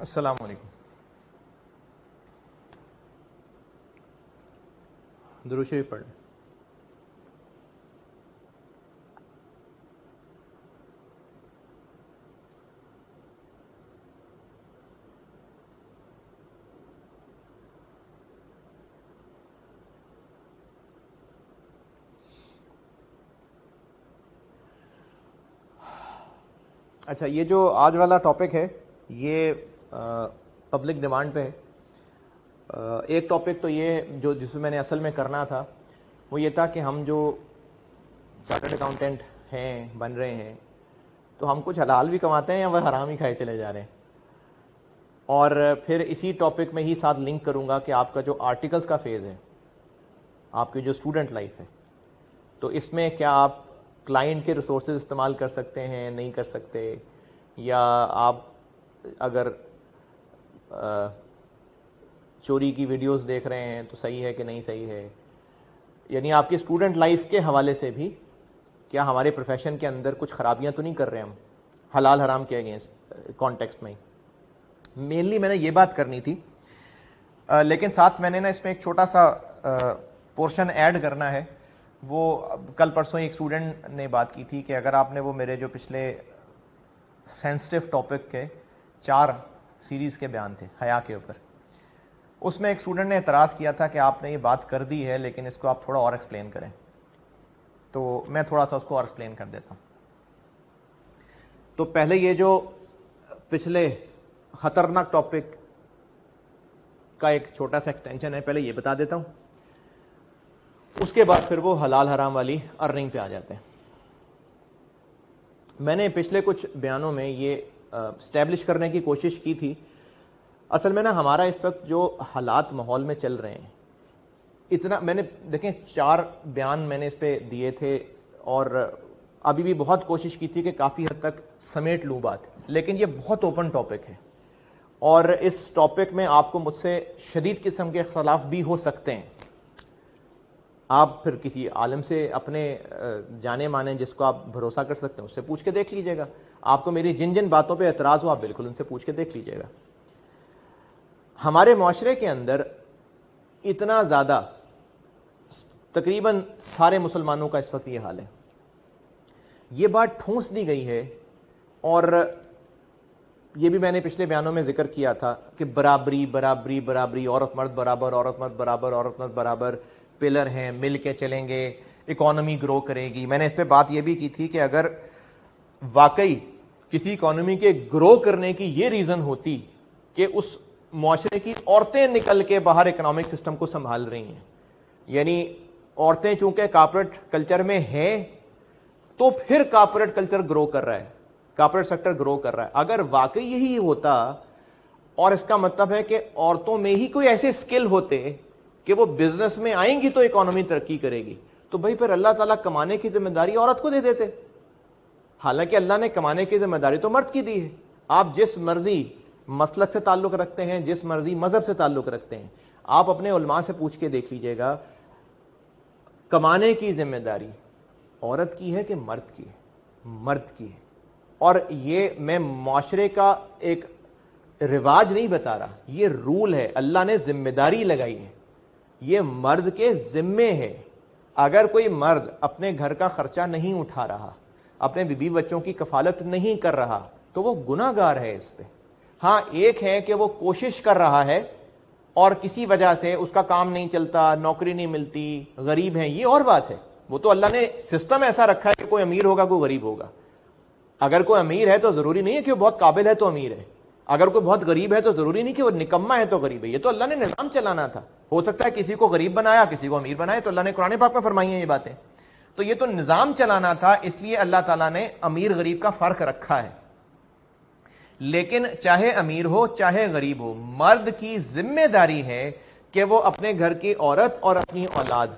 السلام علیکم. درود شریف پڑھ لیں. اچھا، یہ جو آج والا ٹاپک ہے یہ پبلک ڈیمانڈ پہ ہے. ایک ٹاپک تو یہ جو جس میں نے اصل میں کرنا تھا وہ یہ تھا کہ ہم جو چارٹرڈ اکاؤنٹنٹ ہیں بن رہے ہیں تو ہم کچھ حلال بھی کماتے ہیں یا وہ حرام ہی کھائے چلے جا رہے ہیں. اور پھر اسی ٹاپک میں ہی ساتھ لنک کروں گا کہ آپ کا جو آرٹیکلز کا فیز ہے، آپ کی جو اسٹوڈنٹ لائف ہے، تو اس میں کیا آپ کلائنٹ کے ریسورسز استعمال کر سکتے ہیں نہیں کر سکتے، یا آپ اگر چوری کی ویڈیوز دیکھ رہے ہیں تو صحیح ہے کہ نہیں صحیح ہے. یعنی آپ کی اسٹوڈنٹ لائف کے حوالے سے بھی کیا ہمارے پروفیشن کے اندر کچھ خرابیاں تو نہیں کر رہے ہم حلال حرام کے اگینسٹ کانٹیکسٹ میں. مینلی میں نے یہ بات کرنی تھی، لیکن ساتھ میں نے نا اس میں ایک چھوٹا سا پورشن ایڈ کرنا ہے. وہ کل پرسوں ایک اسٹوڈنٹ نے بات کی تھی کہ اگر آپ نے وہ میرے جو پچھلے سینسٹیو ٹاپک کے 4 سیریز کے بیان تھے حیا کے اوپر، اس میں ایک اسٹوڈنٹ نے اعتراض کیا تھا کہ آپ نے یہ بات کر دی ہے لیکن اس کو آپ تھوڑا اور ایکسپلین کریں. تو میں تھوڑا سا اس کو اور ایکسپلین کر دیتا ہوں. تو پہلے یہ جو پچھلے خطرناک ٹاپک کا ایک چھوٹا سا ایکسٹینشن ہے، پہلے یہ بتا دیتا ہوں، اس کے بعد پھر وہ حلال حرام والی ارننگ پہ آ جاتے ہیں. میں نے پچھلے کچھ بیانوں میں یہ اسٹیبلش کرنے کی کوشش کی تھی، اصل میں نا ہمارا اس وقت جو حالات ماحول میں چل رہے ہیں، اتنا میں نے دیکھیں 4 بیان میں نے اس پہ دیے تھے اور ابھی بھی بہت کوشش کی تھی کہ کافی حد تک سمیٹ لوں بات، لیکن یہ بہت اوپن ٹاپک ہے اور اس ٹاپک میں آپ کو مجھ سے شدید قسم کے اختلاف بھی ہو سکتے ہیں. آپ پھر کسی عالم سے اپنے جانے مانے جس کو آپ بھروسہ کر سکتے ہیں اس سے پوچھ کے دیکھ لیجیے گا. آپ کو میری جن جن باتوں پہ اعتراض ہو آپ بالکل ان سے پوچھ کے دیکھ لیجیے گا. ہمارے معاشرے کے اندر اتنا زیادہ، تقریباً سارے مسلمانوں کا اس وقت یہ حال ہے، یہ بات ٹھونس دی گئی ہے اور یہ بھی میں نے پچھلے بیانوں میں ذکر کیا تھا کہ برابری برابری برابری، عورت مرد برابر، عورت مرد برابر، عورت مرد برابر پلر ہیں، مل کے چلیں گے، اکانومی گرو کرے گی. میں نے اس پہ بات یہ بھی کی تھی کہ اگر واقعی کسی اکانومی کے گرو کرنے کی یہ ریزن ہوتی کہ اس معاشرے کی عورتیں نکل کے باہر اکنامک سسٹم کو سنبھال رہی ہیں، یعنی عورتیں چونکہ کارپوریٹ کلچر میں ہیں تو پھر کارپوریٹ کلچر گرو کر رہا ہے، کارپوریٹ سیکٹر گرو کر رہا ہے. اگر واقعی یہی ہوتا اور اس کا مطلب ہے کہ عورتوں میں ہی کوئی ایسے اسکل ہوتے کہ وہ بزنس میں آئیں گی تو اکانومی ترقی کرے گی، تو بھائی پھر اللہ تعالیٰ کمانے کی ذمہ داری عورت کو دے دیتے. حالانکہ اللہ نے کمانے کی ذمہ داری تو مرد کی دی ہے. آپ جس مرضی مسلک سے تعلق رکھتے ہیں، جس مرضی مذہب سے تعلق رکھتے ہیں، آپ اپنے علماء سے پوچھ کے دیکھ لیجئے گا، کمانے کی ذمہ داری عورت کی ہے کہ مرد کی ہے؟ مرد کی ہے. اور یہ میں معاشرے کا ایک رواج نہیں بتا رہا، یہ رول ہے، اللہ نے ذمہ داری لگائی ہے، یہ مرد کے ذمے ہے. اگر کوئی مرد اپنے گھر کا خرچہ نہیں اٹھا رہا، اپنے بیوی بچوں کی کفالت نہیں کر رہا تو وہ گناہ گار ہے اس پہ. ہاں ایک ہے کہ وہ کوشش کر رہا ہے اور کسی وجہ سے اس کا کام نہیں چلتا، نوکری نہیں ملتی، غریب ہیں، یہ اور بات ہے. وہ تو اللہ نے سسٹم ایسا رکھا ہے کہ کوئی امیر ہوگا کوئی غریب ہوگا. اگر کوئی امیر ہے تو ضروری نہیں ہے کہ وہ بہت قابل ہے تو امیر ہے، اگر کوئی بہت غریب ہے تو ضروری نہیں کہ وہ نکما ہے تو غریب ہے. یہ تو اللہ نے نظام چلانا تھا. ہو سکتا ہے کسی کو غریب بنایا کسی کو امیر بنایا، تو اللہ نے قرآن پاک میں فرمائی ہیں یہ باتیں. تو یہ تو نظام چلانا تھا، اس لیے اللہ تعالیٰ نے امیر غریب کا فرق رکھا ہے. لیکن چاہے امیر ہو چاہے غریب ہو، مرد کی ذمہ داری ہے کہ وہ اپنے گھر کی عورت اور اپنی اولاد،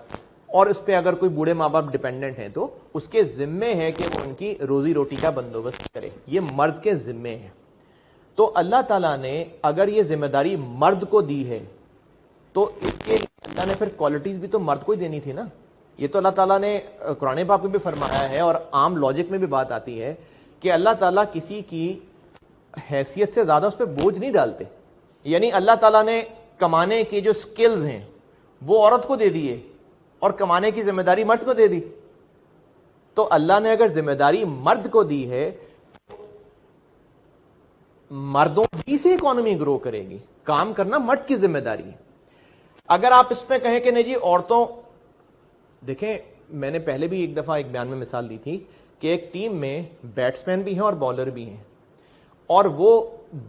اور اس پہ اگر کوئی بوڑھے ماں باپ ڈیپینڈنٹ ہیں تو اس کے ذمے ہے کہ وہ ان کی روزی روٹی کا بندوبست کرے. یہ مرد کے ذمے ہے. تو اللہ تعالیٰ نے اگر یہ ذمہ داری مرد کو دی ہے تو اس کے لیے اللہ نے پھر کوالٹیز بھی تو مرد کو ہی دینی تھی نا. یہ تو اللہ تعالیٰ نے قرآن پاک میں بھی فرمایا ہے اور عام لاجک میں بھی بات آتی ہے کہ اللہ تعالیٰ کسی کی حیثیت سے زیادہ اس پہ بوجھ نہیں ڈالتے. یعنی اللہ تعالیٰ نے کمانے کی جو سکلز ہیں وہ عورت کو دے دیے اور کمانے کی ذمہ داری مرد کو دے دی. تو اللہ نے اگر ذمہ داری مرد کو دی ہے، مردوں ہی سے اکانومی گرو کرے گی. کام کرنا مرد کی ذمہ داری ہے. اگر آپ اس میں کہیں کہ نہیں جی عورتوں، دیکھیں میں نے پہلے بھی ایک دفعہ ایک بیان میں مثال دی تھی کہ ایک ٹیم میں بیٹسمین بھی ہیں اور بالر بھی ہیں، اور وہ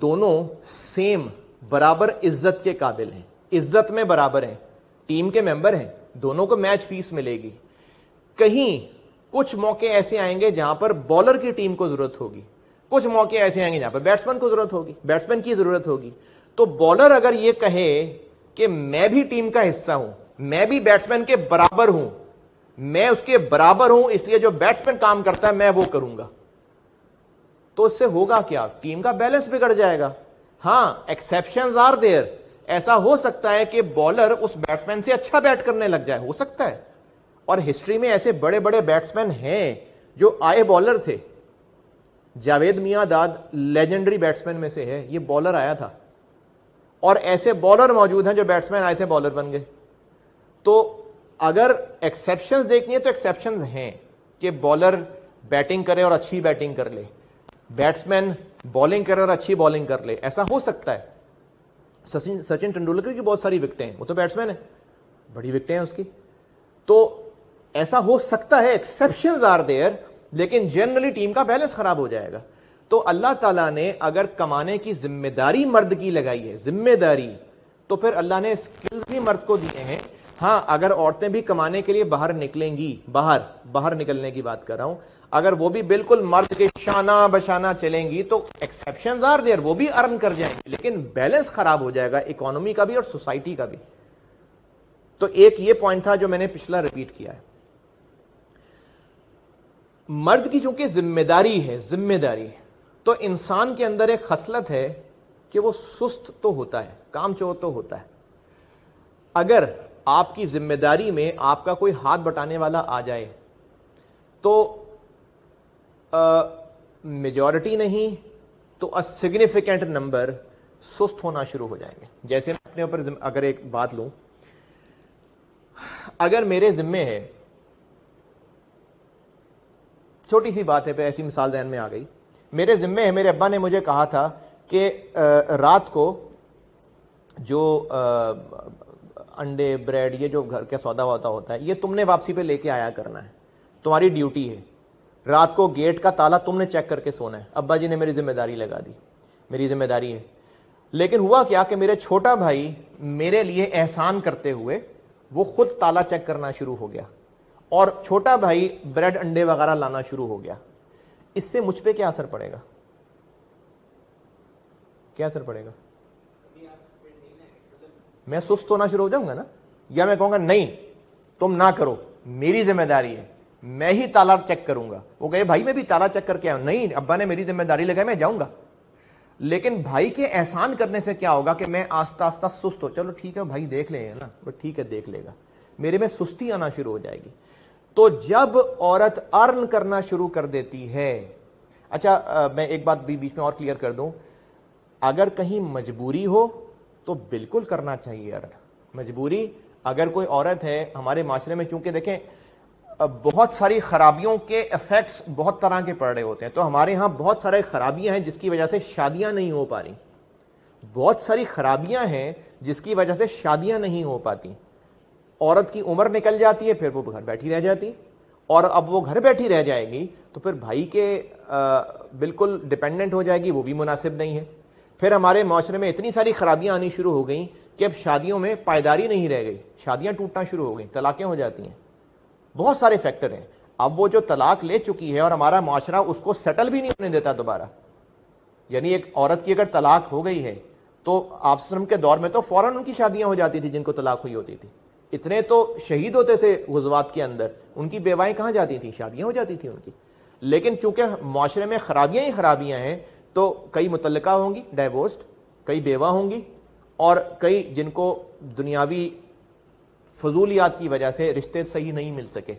دونوں سیم برابر عزت کے قابل ہیں، عزت میں برابر ہیں، ٹیم کے ممبر ہیں، دونوں کو میچ فیس ملے گی. کہیں کچھ موقع ایسے آئیں گے جہاں پر بالر کی ٹیم کو ضرورت ہوگی، کچھ موقع ایسے آئیں گے جہاں پر بیٹسمین کو ضرورت ہوگی، بیٹسمین کی ضرورت ہوگی. تو بالر اگر یہ کہے کہ میں بھی ٹیم کا حصہ ہوں، میں بھی بیٹسمین کے برابر ہوں، میں اس کے برابر ہوں، اس لیے جو بیٹسمین کام کرتا ہے میں وہ کروں گا، تو اس سے ہوگا کیا؟ ٹیم کا بیلنس بگڑ جائے گا. ہاں ایکسیپشنز آر دیئر. ایسا ہو سکتا ہے کہ بالر اس بیٹسمین سے اچھا بیٹ کرنے لگ جائے، ہو سکتا ہے. اور ہسٹری میں ایسے بڑے بڑے بیٹسمین ہیں جو آئے بالر تھے. جاوید میاں داد لیجنڈری بیٹسمین میں سے ہے، یہ بالر آیا تھا. اور ایسے بالر موجود ہیں جو بیٹسمین آئے تھے بالر بن گئے. تو اگر ایکسیپشنز دیکھنی ہے تو ایکسیپشنز ہیں کہ بالر بیٹنگ کرے اور اچھی بیٹنگ کر لے، بیٹسمین بالنگ کرے اور اچھی بالنگ کر لے. ایسا ہو سکتا ہے. سچن ٹنڈولکر کی بہت ساری وکٹیں ہیں، وہ تو بیٹسمین ہے، بڑی وکٹیں ہیں اس کی. تو ایسا ہو سکتا ہے، ایکسیپشنز آر دیئر، لیکن جنرلی ٹیم کا بیلنس خراب ہو جائے گا. تو اللہ تعالیٰ نے اگر کمانے کی ذمہ داری مرد کی لگائی ہے، ذمہ داری، تو پھر اللہ نے اسکلز بھی مرد کو دیے ہیں. ہاں اگر عورتیں بھی کمانے کے لیے باہر نکلیں گی، باہر نکلنے کی بات کر رہا ہوں، اگر وہ بھی بالکل مرد کے شانہ بشانہ چلیں گی تو ایکسیپشنز آر دیئر، وہ بھی ارن کر جائیں گے، لیکن بیلنس خراب ہو جائے گا اکانومی کا بھی اور سوسائٹی کا بھی. تو ایک یہ پوائنٹ تھا جو میں نے پچھلا ریپیٹ کیا ہے. مرد کی چونکہ ذمہ داری ہے، ذمہ داری، تو انسان کے اندر ایک خصلت ہے کہ وہ سست تو ہوتا ہے، کام چور تو ہوتا ہے. اگر آپ کی ذمہ داری میں آپ کا کوئی ہاتھ بٹانے والا آ جائے تو میجورٹی نہیں تو سگنیفیکینٹ نمبر سست ہونا شروع ہو جائیں گے. جیسے میں اپنے اوپر اگر ایک بات لوں، اگر میرے ذمے ہے، چھوٹی سی بات ہے پہ ایسی مثال ذہن میں آ گئی، میرے ذمے ہے، میرے ابا نے مجھے کہا تھا کہ رات کو جو انڈے بریڈ یہ جو گھر کا سودا وودا ہوتا ہے یہ تم نے واپسی پہ لے کے آیا کرنا ہے، تمہاری ڈیوٹی ہے، رات کو گیٹ کا تالا تم نے چیک کر کے سونا ہے. ابا جی نے میری ذمہ داری لگا دی، میری ذمہ داری ہے. لیکن ہوا کیا کہ میرے چھوٹا بھائی میرے لیے احسان کرتے ہوئے وہ خود تالا چیک کرنا شروع ہو گیا اور چھوٹا بھائی بریڈ انڈے وغیرہ لانا شروع ہو گیا. اس سے مجھ پہ کیا اثر پڑے گا؟ کیا اثر پڑے گا؟ میں سست ہونا شروع ہو جاؤں گا نا، یا میں کہوں گا نہیں تم نہ کرو، میری ذمہ داری ہے، میں ہی تالا چیک کروں گا. وہ کہے بھائی میں بھی تالا چیک کر کے آؤں، نہیں ابا نے میری ذمہ داری لگائی، میں جاؤں گا. لیکن بھائی کے احسان کرنے سے کیا ہوگا کہ میں آہستہ آہستہ سست ہو، چلو ٹھیک ہے بھائی دیکھ لے نا، ٹھیک ہے دیکھ لے گا، میرے میں سستی آنا شروع ہو جائے گی. تو جب عورت ارن کرنا شروع کر دیتی ہے، اچھا میں ایک بات بھی بیچ میں اور کلیئر کر دوں، اگر کہیں مجبوری ہو تو بالکل کرنا چاہیے ارن. مجبوری، اگر کوئی عورت ہے ہمارے معاشرے میں، چونکہ دیکھیں بہت ساری خرابیوں کے ایفیکٹس بہت طرح کے پڑ رہے ہوتے ہیں، تو ہمارے ہاں بہت سارے خرابیاں ہیں جس کی وجہ سے شادیاں نہیں ہو پا رہی، بہت ساری خرابیاں ہیں جس کی وجہ سے شادیاں نہیں ہو پاتی. عورت کی عمر نکل جاتی ہے، پھر وہ گھر بیٹھی رہ جاتی، اور اب وہ گھر بیٹھی رہ جائے گی تو پھر بھائی کے بالکل ڈپینڈنٹ ہو جائے گی، وہ بھی مناسب نہیں ہے. پھر ہمارے معاشرے میں اتنی ساری خرابیاں آنی شروع ہو گئیں کہ اب شادیوں میں پائیداری نہیں رہ گئی، شادیاں ٹوٹنا شروع ہو گئیں، طلاقیں ہو جاتی ہیں. بہت سارے فیکٹر ہیں. اب وہ جو طلاق لے چکی ہے اور ہمارا معاشرہ اس کو سیٹل بھی نہیں ہونے دیتا دوبارہ، یعنی ایک عورت کی اگر طلاق ہو گئی ہے تو آپ وسلم کے دور میں تو فوراً ان کی شادیاں ہو جاتی تھی جن کو طلاق ہوئی ہوتی تھی. اتنے تو شہید ہوتے تھے غزوات کے اندر، ان کی بیوائیں کہاں جاتی تھیں؟ شادیاں ہو جاتی تھیں ان کی. لیکن چونکہ معاشرے میں خرابیاں ہی خرابیاں ہیں تو کئی متعلقہ ہوں گی ڈائیورسڈ، کئی بیوہ ہوں گی، اور کئی جن کو دنیاوی فضولیات کی وجہ سے رشتے صحیح نہیں مل سکے.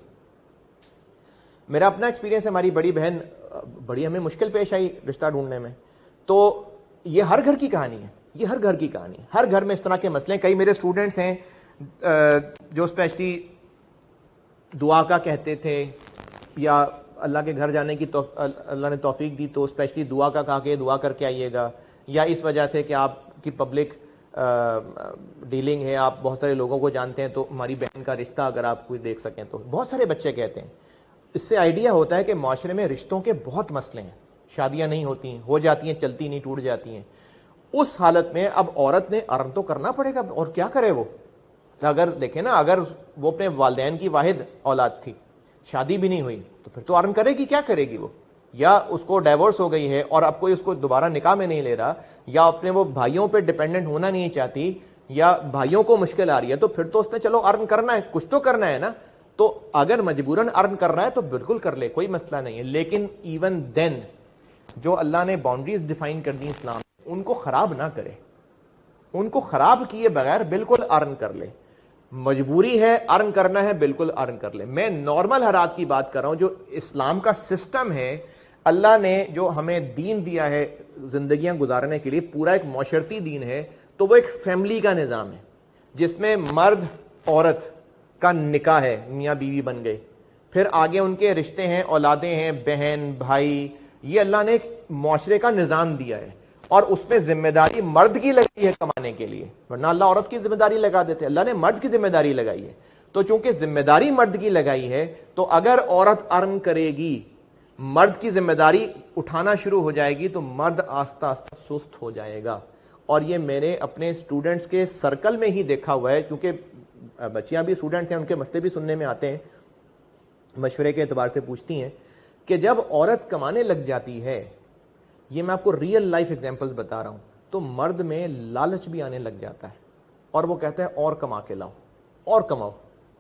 میرا اپنا ایکسپیرینس ہے، ہماری بڑی بہن بڑی ہمیں مشکل پیش آئی رشتہ ڈھونڈنے میں، تو یہ ہر گھر کی کہانی ہے، یہ ہر گھر کی کہانی ہے، ہر گھر میں اس طرح کے مسئلے ہیں. کئی میرے اسٹوڈنٹس ہیں جو اسپیشلی دعا کا کہتے تھے، یا اللہ کے گھر جانے کی اللہ نے توفیق دی تو اسپیشلی دعا کا کہا کہ دعا کر کے آئیے گا، یا اس وجہ سے کہ آپ کی پبلک ڈیلنگ ہے، آپ بہت سارے لوگوں کو جانتے ہیں تو ہماری بہن کا رشتہ اگر آپ کوئی دیکھ سکیں تو. بہت سارے بچے کہتے ہیں. اس سے آئیڈیا ہوتا ہے کہ معاشرے میں رشتوں کے بہت مسئلے ہیں، شادیاں نہیں ہوتی ہیں، ہو جاتی ہیں چلتی نہیں، ٹوٹ جاتی ہیں. اس حالت میں اب عورت نے ارن تو کرنا پڑے گا، اور کیا کرے وہ؟ اگر دیکھیں نا، اگر وہ اپنے والدین کی واحد اولاد تھی، شادی بھی نہیں ہوئی، تو پھر تو ارن کرے گی. کیا کرے گی وہ؟ یا اس کو ڈائیورس ہو گئی ہے اور اب کوئی اس کو دوبارہ نکاح میں نہیں لے رہا، یا اپنے وہ بھائیوں پہ ڈیپینڈنٹ ہونا نہیں چاہتی، یا بھائیوں کو مشکل آ رہی ہے، تو پھر تو اس نے چلو ارن کرنا ہے، کچھ تو کرنا ہے نا. تو اگر مجبوراً ارن کر رہا ہے تو بالکل کر لے، کوئی مسئلہ نہیں ہے. لیکن ایون دین جو اللہ نے باؤنڈریز ڈیفائن کر دی اسلام، ان کو خراب نہ کرے، ان کو خراب کیے بغیر بالکل ارن کر لے. مجبوری ہے ارن کرنا ہے، بالکل ارن کر لے. میں نارمل حالات کی بات کر رہا ہوں. جو اسلام کا سسٹم ہے، اللہ نے جو ہمیں دین دیا ہے زندگیاں گزارنے کے لیے، پورا ایک معاشرتی دین ہے، تو وہ ایک فیملی کا نظام ہے جس میں مرد عورت کا نکاح ہے، میاں بیوی بن گئے، پھر آگے ان کے رشتے ہیں، اولادیں ہیں، بہن بھائی. یہ اللہ نے ایک معاشرے کا نظام دیا ہے، اور اس میں ذمہ داری مرد کی لگی ہے کمانے کے لیے، ورنہ اللہ عورت کی ذمہ داری لگا دیتے. اللہ نے مرد کی ذمہ داری لگائی ہے. تو چونکہ ذمہ داری مرد کی لگائی ہے، تو اگر عورت ارن کرے گی، مرد کی ذمہ داری اٹھانا شروع ہو جائے گی، تو مرد آہستہ آہستہ سست ہو جائے گا. اور یہ میں نے اپنے اسٹوڈنٹس کے سرکل میں ہی دیکھا ہوا ہے، کیونکہ بچیاں بھی اسٹوڈنٹس ہیں، ان کے مسئلے بھی سننے میں آتے ہیں، مشورے کے اعتبار سے پوچھتی ہیں کہ جب عورت کمانے لگ جاتی ہے، یہ میں آپ کو ریئل لائف ایگزامپلز بتا رہا ہوں، تو مرد میں لالچ بھی آنے لگ جاتا ہے، اور وہ کہتا ہے اور کما کے لاؤ، اور کماؤ،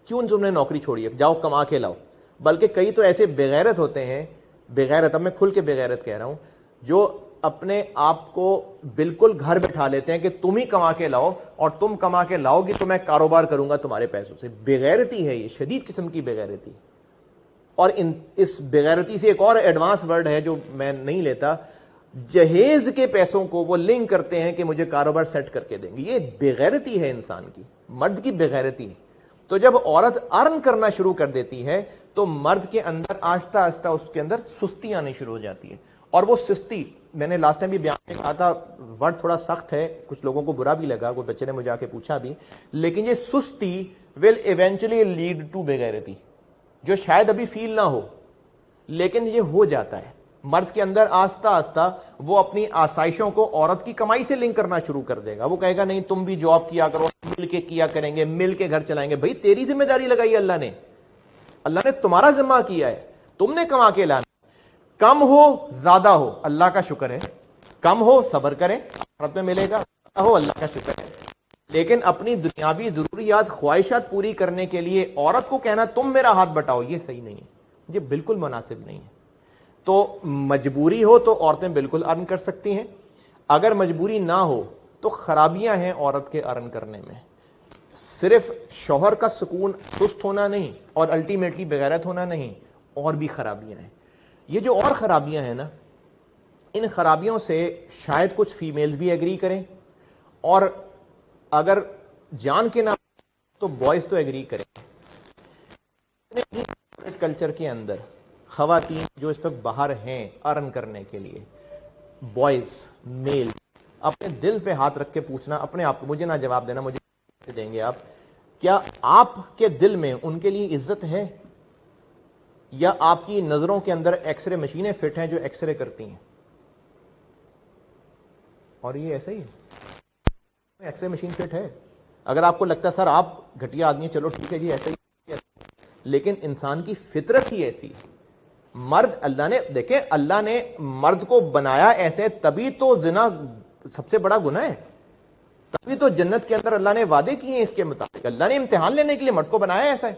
کیوں تم نے نوکری چھوڑی ہے، جاؤ کما کے لاؤ. بلکہ کئی تو ایسے بغیرت ہوتے ہیں، بغیرت، اب میں کھل کے بغیرت کہہ رہا ہوں، جو اپنے آپ کو بالکل گھر بٹھا لیتے ہیں کہ تم ہی کما کے لاؤ، اور تم کما کے لاؤ گی تو میں کاروبار کروں گا تمہارے پیسوں سے. بغیرتی ہے یہ، شدید قسم کی بغیرتی. اور اس بغیرتی سے ایک اور ایڈوانس ورڈ ہے جو میں نہیں لیتا، جہیز کے پیسوں کو وہ لنک کرتے ہیں کہ مجھے کاروبار سیٹ کر کے دیں گے. یہ بغیرتی ہے انسان کی، مرد کی بغیرتی ہے. تو جب عورت ارن کرنا شروع کر دیتی ہے تو مرد کے اندر آہستہ آہستہ اس کے اندر سستی آنی شروع ہو جاتی ہے. اور وہ سستی، میں نے لاسٹ ٹائم بھی بیان میں کہا تھا، ورڈ تھوڑا سخت ہے، کچھ لوگوں کو برا بھی لگا، کوئی بچے نے مجھے آ کے پوچھا بھی، لیکن یہ سستی ول ایونچولی لیڈ ٹو بغیرتی، جو شاید ابھی فیل نہ ہو لیکن یہ ہو جاتا ہے. مرد کے اندر آہستہ آہستہ وہ اپنی آسائشوں کو عورت کی کمائی سے لنک کرنا شروع کر دے گا. وہ کہے گا نہیں تم بھی جاب کیا کرو، مل کے کیا کریں گے، مل کے گھر چلائیں گے. بھائی تیری ذمہ داری لگائی ہے اللہ نے تمہارا ذمہ کیا ہے، تم نے کما کے لانا. کم ہو زیادہ ہو اللہ کا شکر ہے، کم ہو صبر کریں، آخرت میں ملے گا، ہو اللہ کا شکر ہے. لیکن اپنی دنیاوی ضروریات خواہشات پوری کرنے کے لیے عورت کو کہنا تم میرا ہاتھ بٹاؤ، یہ صحیح نہیں ہے، یہ بالکل مناسب نہیں ہے. تو مجبوری ہو تو عورتیں بالکل ارن کر سکتی ہیں، اگر مجبوری نہ ہو تو خرابیاں ہیں عورت کے ارن کرنے میں. صرف شوہر کا سکون سست ہونا نہیں اور الٹیمیٹلی بغیرت ہونا نہیں، اور بھی خرابیاں ہیں. یہ جو اور خرابیاں ہیں نا، ان خرابیوں سے شاید کچھ فیمیلز بھی ایگری کریں، اور اگر جان کے نہ تو بوائز تو ایگری کریں. کلچر کے اندر خواتین جو اس وقت باہر ہیں ارن کرنے کے لیے، بوائز میل، اپنے دل پہ ہاتھ رکھ کے پوچھنا اپنے آپ کو، مجھے نہ جواب دینا، مجھے دیں گے آپ، کیا آپ کے دل میں ان کے لیے عزت ہے، یا آپ کی نظروں کے اندر ایکس رے مشینیں فٹ ہیں جو ایکس رے کرتی ہیں؟ اور یہ ایسا ہی ہے، ایکس رے مشین فٹ ہے. اگر آپ کو لگتا ہے سر آپ گھٹیا آدمی، چلو ٹھیک ہے جی ایسا ہی، لیکن انسان کی فطرت ہی ایسی ہے. مرد، اللہ نے دیکھیں، اللہ نے مرد کو بنایا ایسے، تبھی تو زنا سب سے بڑا گناہ ہے، تبھی تو جنت کے اندر اللہ نے وعدے کیے ہیں اس کے مطابق. اللہ نے امتحان لینے کے لیے مرد کو بنایا ایسا ہے.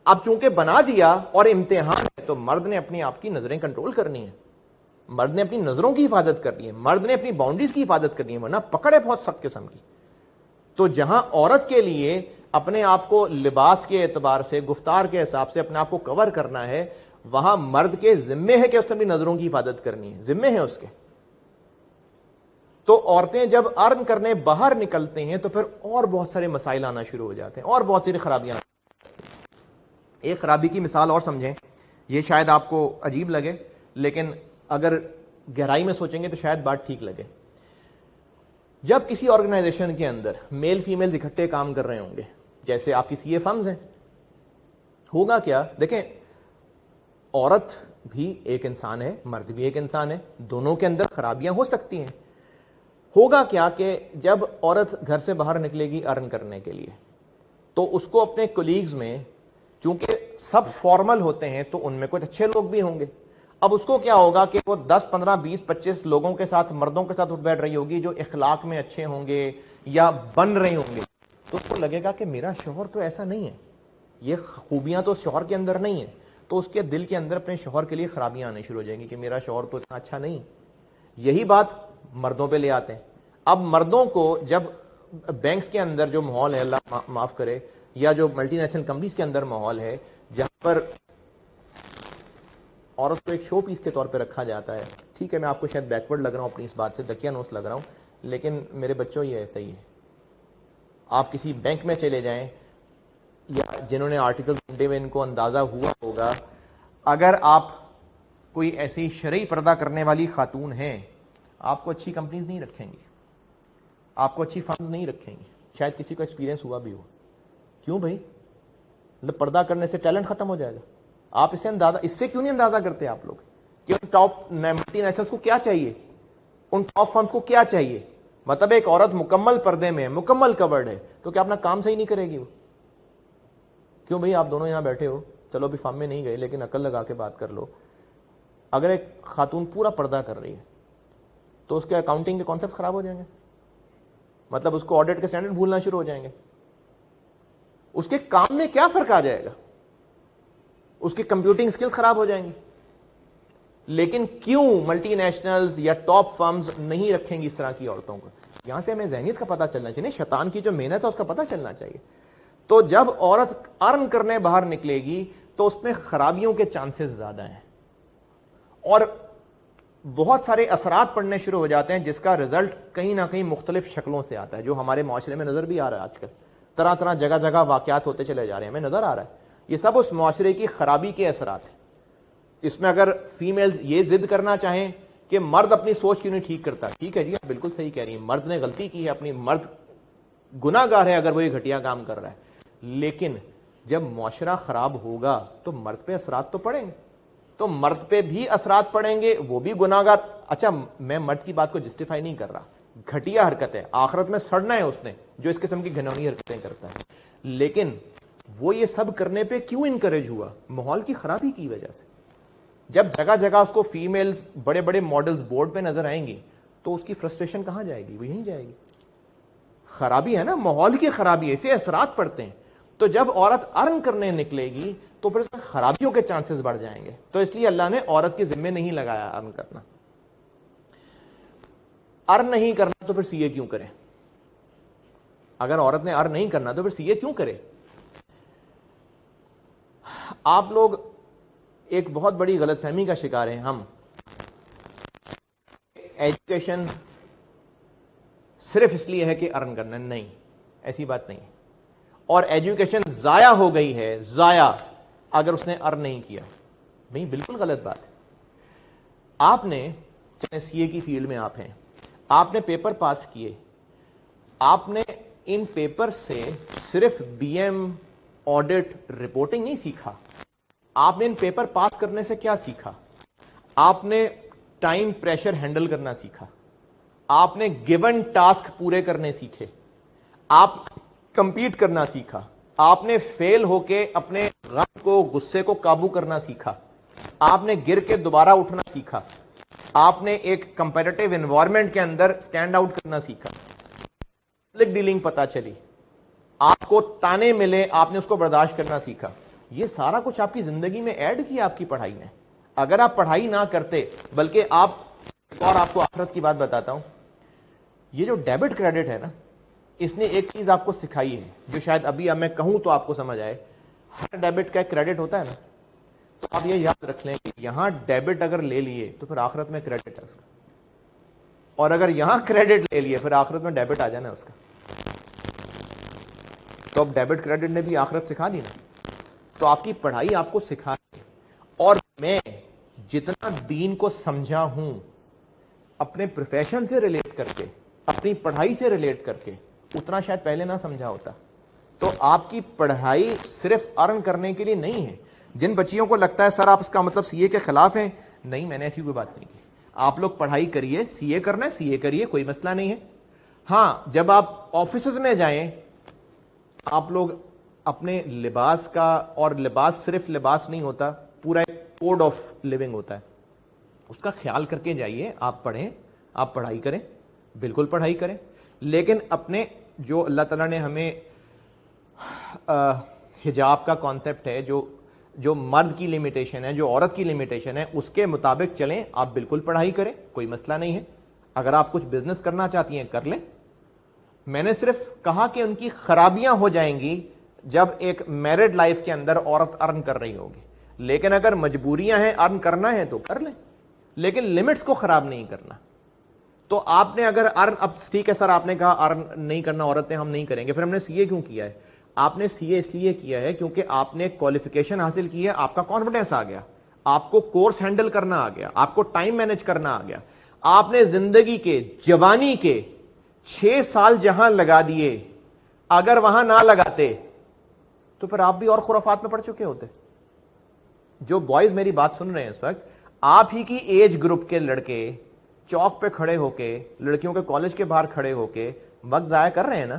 اب چونکہ بنا دیا اور امتحان ہے، تو مرد نے اپنی آپ کی نظریں کنٹرول کرنی ہے، مرد نے اپنی نظروں کی حفاظت کرنی ہے، مرد نے اپنی باؤنڈریز کی حفاظت کرنی ہے، ورنہ پکڑ ہے بہت سخت قسم کی. تو جہاں عورت کے لیے اپنے آپ کو لباس کے اعتبار سے، گفتار کے حساب سے اپنے آپ کو کور کرنا ہے، وہاں مرد کے ذمے ہے کہ اس نے اپنی نظروں کی حفاظت کرنی ہے, ذمے ہے اس کے. تو عورتیں جب ارن کرنے باہر نکلتے ہیں تو پھر اور بہت سارے مسائل آنا شروع ہو جاتے ہیں اور بہت ساری خرابیاں. ایک خرابی کی مثال اور سمجھیں, یہ شاید آپ کو عجیب لگے لیکن اگر گہرائی میں سوچیں گے تو شاید بات ٹھیک لگے. جب کسی آرگنائزیشن کے اندر میل فیمیل اکٹھے کام کر رہے ہوں گے, جیسے آپ کی سی اے فرمز ہیں, ہوگا کیا؟ دیکھیں, عورت بھی ایک انسان ہے, مرد بھی ایک انسان ہے, دونوں کے اندر خرابیاں ہو سکتی ہیں. ہوگا کیا کہ جب عورت گھر سے باہر نکلے گی ارن کرنے کے لیے تو اس کو اپنے کولیگز میں, چونکہ سب فارمل ہوتے ہیں تو ان میں کچھ اچھے لوگ بھی ہوں گے, اب اس کو کیا ہوگا کہ وہ 10 15 20 25 لوگوں کے ساتھ, مردوں کے ساتھ اٹھ بیٹھ رہی ہوگی جو اخلاق میں اچھے ہوں گے یا بن رہے ہوں گے, تو اس کو لگے گا کہ میرا شوہر تو ایسا نہیں ہے, یہ خوبیاں تو شوہر کے اندر نہیں ہیں, تو اس کے دل کے اندر اپنے شوہر کے لیے خرابیاں آنے شروع ہو جائیں گی کہ میرا شوہر تو اتنا اچھا نہیں. یہی بات مردوں پہ لے آتے ہیں. اب مردوں کو جب بینکس کے اندر جو ماحول ہے, اللہ معاف کرے, یا جو ملٹی نیشنل کمپنیز کے اندر ماحول ہے جہاں پر عورت کو ایک شو پیس کے طور پہ رکھا جاتا ہے, ٹھیک ہے میں آپ کو شاید بیکورڈ لگ رہا ہوں اپنی اس بات سے, دکیا نوس لگ رہا ہوں, لیکن میرے بچوں یہ ایسا ہی ہے. آپ کسی بینک میں چلے جائیں, یا جنہوں نے آرٹیکل ڈھونڈے ہوئے ان کو اندازہ ہوا ہوگا, اگر آپ کوئی ایسی شرعی پردہ کرنے والی خاتون ہیں, آپ کو اچھی کمپنیز نہیں رکھیں گی, آپ کو اچھی فرمز نہیں رکھیں گی. شاید کسی کو ایکسپیرینس ہوا بھی ہو. کیوں بھائی؟ مطلب پردہ کرنے سے ٹیلنٹ ختم ہو جائے گا؟ آپ اسے اندازہ, اس سے کیوں نہیں اندازہ کرتے آپ لوگ کہ ان ٹاپ ملٹی نیشنلز کو کیا چاہیے, ان ٹاپ فرمز کو کیا چاہیے؟ مطلب ایک عورت مکمل پردے میں, مکمل کورڈ ہے, تو کیا اپنا کام صحیح نہیں کرے گی وہ؟ کیوں بھائی آپ دونوں یہاں بیٹھے ہو, چلو ابھی فارم میں نہیں گئے لیکن عقل لگا کے بات کر لو. اگر ایک خاتون پورا پردہ کر رہی ہے تو اس کے اکاؤنٹنگ کے کانسیپٹ خراب ہو جائیں گے, مطلب اس کو آڈٹ کے سٹینڈرڈ بھولنا شروع ہو جائیں گے. اس کے کام میں کیا فرق آ جائے گا؟ اس کی کمپیوٹنگ سکلز خراب ہو جائیں گی. لیکن کیوں ملٹی نیشنلز یا ٹاپ فرمز نہیں رکھیں گی اس طرح کی عورتوں کو؟ یہاں سے ہمیں ذہنیت کا پتہ چلنا چاہیے, شیطان کی جو محنت ہے اس کا پتہ چلنا چاہیے. تو جب عورت ارن کرنے باہر نکلے گی تو اس میں خرابیوں کے چانسز زیادہ ہیں, اور بہت سارے اثرات پڑنے شروع ہو جاتے ہیں جس کا رزلٹ کہیں نہ کہیں مختلف شکلوں سے آتا ہے, جو ہمارے معاشرے میں نظر بھی آ رہا ہے آج کل. طرح طرح جگہ جگہ واقعات ہوتے چلے جا رہے ہیں, ہمیں نظر آ رہا ہے. یہ سب اس معاشرے کی خرابی کے اثرات ہیں. اس میں اگر فیمیلز یہ ضد کرنا چاہیں کہ مرد اپنی سوچ کیوں نہیں ٹھیک کرتا, ٹھیک ہے جی آپ بالکل صحیح کہہ رہی ہیں, مرد نے غلطی کی ہے اپنی, مرد گناہ گار ہے اگر وہ یہ گھٹیا کام کر رہا ہے, لیکن جب معاشرہ خراب ہوگا تو مرد پہ اثرات تو پڑیں گے, تو مرد پہ بھی اثرات پڑیں گے, وہ بھی گناہ گار. اچھا میں مرد کی بات کو جسٹیفائی نہیں کر رہا, گھٹیا حرکت ہے, آخرت میں سڑنا ہے اس نے جو اس قسم کی گھنونی حرکتیں کرتا ہے, لیکن وہ یہ سب کرنے پہ کیوں انکریج ہوا؟ ماحول کی خرابی کی وجہ سے. جب جگہ جگہ اس کو فیمیلز بڑے بڑے ماڈلز بورڈ پہ نظر آئیں گی تو اس کی فرسٹریشن کہاں جائے گی؟ وہ یہیں جائے گی. خرابی ہے نا, ماحول کی خرابی ہے, اسے اثرات پڑتے ہیں. تو جب عورت ارن کرنے نکلے گی تو پھر اس میں خرابیوں کے چانسز بڑھ جائیں گے. تو اس لیے اللہ نے عورت کے ذمے نہیں لگایا ارن کرنا. ارن نہیں کرنا تو پھر سی اے کیوں کرے؟ اگر عورت نے ارن نہیں کرنا تو پھر سی اے کیوں کرے؟ آپ لوگ ایک بہت بڑی غلط فہمی کا شکار ہیں. ہم ایجوکیشن صرف اس لیے ہے کہ ارن کرنا, نہیں, ایسی بات نہیں. اور ایجوکیشن ضائع ہو گئی ہے, ضائع, اگر اس نے ارن نہیں کیا. نہیں, بالکل غلط بات ہے. آپ نے چاہے سی اے کی فیلڈ میں آپ ہیں, آپ نے پیپر پاس کیے, آپ نے ان پیپر سے صرف بی ایم, آڈٹ, رپورٹنگ نہیں سیکھا. آپ نے ان پیپر پاس کرنے سے کیا سیکھا؟ آپ نے ٹائم پریشر ہینڈل کرنا سیکھا, آپ نے گیون ٹاسک پورے کرنے سیکھے, آپ کمپیٹ کرنا سیکھا, آپ نے فیل ہو کے اپنے غم کو, غصے کو قابو کرنا سیکھا, آپ نے گر کے دوبارہ اٹھنا سیکھا, آپ نے ایک کمپیٹیٹو انوائرمنٹ کے اندر سٹینڈ آؤٹ کرنا سیکھا, پبلک ڈیلنگ پتا چلی, آپ کو تانے ملے, آپ نے اس کو برداشت کرنا سیکھا. یہ سارا کچھ آپ کی زندگی میں ایڈ کیا آپ کی پڑھائی نے. اگر آپ پڑھائی نہ کرتے, بلکہ آپ, اور آپ کو آخرت کی بات بتاتا ہوں, یہ جو ڈیبٹ کریڈٹ ہے نا, اس نے ایک چیز آپ کو سکھائی ہے جو شاید ابھی اب میں کہوں تو آپ کو سمجھ آئے. ہر ڈیبٹ کا ایک کریڈٹ ہوتا ہے نا, تو آپ یہ یاد رکھ لیں کہ یہاں ڈیبٹ اگر لے لیے تو پھر آخرت میں کریڈٹ ہے اس کا, اور اگر یہاں کریڈٹ لے لیے پھر آخرت میں ڈیبٹ آ جانا ہے اس کا. تو اب ڈیبٹ کریڈٹ نے بھی آخرت سکھا دی نا. تو آپ کی پڑھائی آپ کو سکھا دی, اور میں جتنا دین کو سمجھا ہوں اپنے پروفیشن سے ریلیٹ کر کے, اپنی پڑھائی سے ریلیٹ کر کے, اتنا شاید پہلے نہ سمجھا ہوتا. تو آپ کی پڑھائی صرف ارن کرنے کے لیے نہیں ہے. جن بچیوں کو لگتا ہے سر آپ اس کا مطلب سی اے کے خلاف ہیں, نہیں, میں نے ایسی کوئی بات نہیں کی. آپ لوگ پڑھائی کریے, سی اے کرنا ہے سی اے کریے, کوئی مسئلہ نہیں ہے. ہاں, جب آپ آفیسز میں جائیں آپ لوگ اپنے لباس کا, اور لباس صرف لباس نہیں ہوتا, پورا ایک کوڈ آف لیونگ ہوتا ہے, اس کا خیال کر کے جائیے. آپ پڑھیں, آپ پڑھائی کریں, بالکل پڑھائی کریں, لیکن اپنے جو اللہ تعالیٰ نے ہمیں حجاب کا کانسیپٹ ہے, جو مرد کی لمیٹیشن ہے, جو عورت کی لمیٹیشن ہے, اس کے مطابق چلیں. آپ بالکل پڑھائی کریں, کوئی مسئلہ نہیں ہے. اگر آپ کچھ بزنس کرنا چاہتی ہیں کر لیں. میں نے صرف کہا کہ ان کی خرابیاں ہو جائیں گی جب ایک میرڈ لائف کے اندر عورت ارن کر رہی ہوگی, لیکن اگر مجبوریاں ہیں, ارن کرنا ہے تو کر لیں, لیکن لمٹس کو خراب نہیں کرنا. تو آپ نے اگر ارن, اب ٹھیک ہے سر آپ نے کہا ارن نہیں کرنا عورتیں, ہم نہیں کریں گے, پھر ہم نے سی اے کیوں کیا ہے؟ آپ نے سی اے اس لیے کیا ہے کیونکہ آپ نے کوالیفیکیشن حاصل کی ہے, آپ کا کانفیڈنس آ گیا, آپ کو کورس ہینڈل کرنا آ گیا, آپ کو ٹائم مینج کرنا آ گیا. آپ نے زندگی کے, جوانی کے 6 سال جہاں لگا دیے, اگر وہاں نہ لگاتے تو پھر آپ بھی اور خرافات میں پڑ چکے ہوتے. جو بوائز میری بات سن رہے ہیں اس وقت, آپ ہی کی ایج گروپ کے لڑکے چوک پہ کھڑے ہو کے, لڑکیوں کے کالج کے باہر کھڑے ہو کے وقت ضائع کر رہے ہیں نا.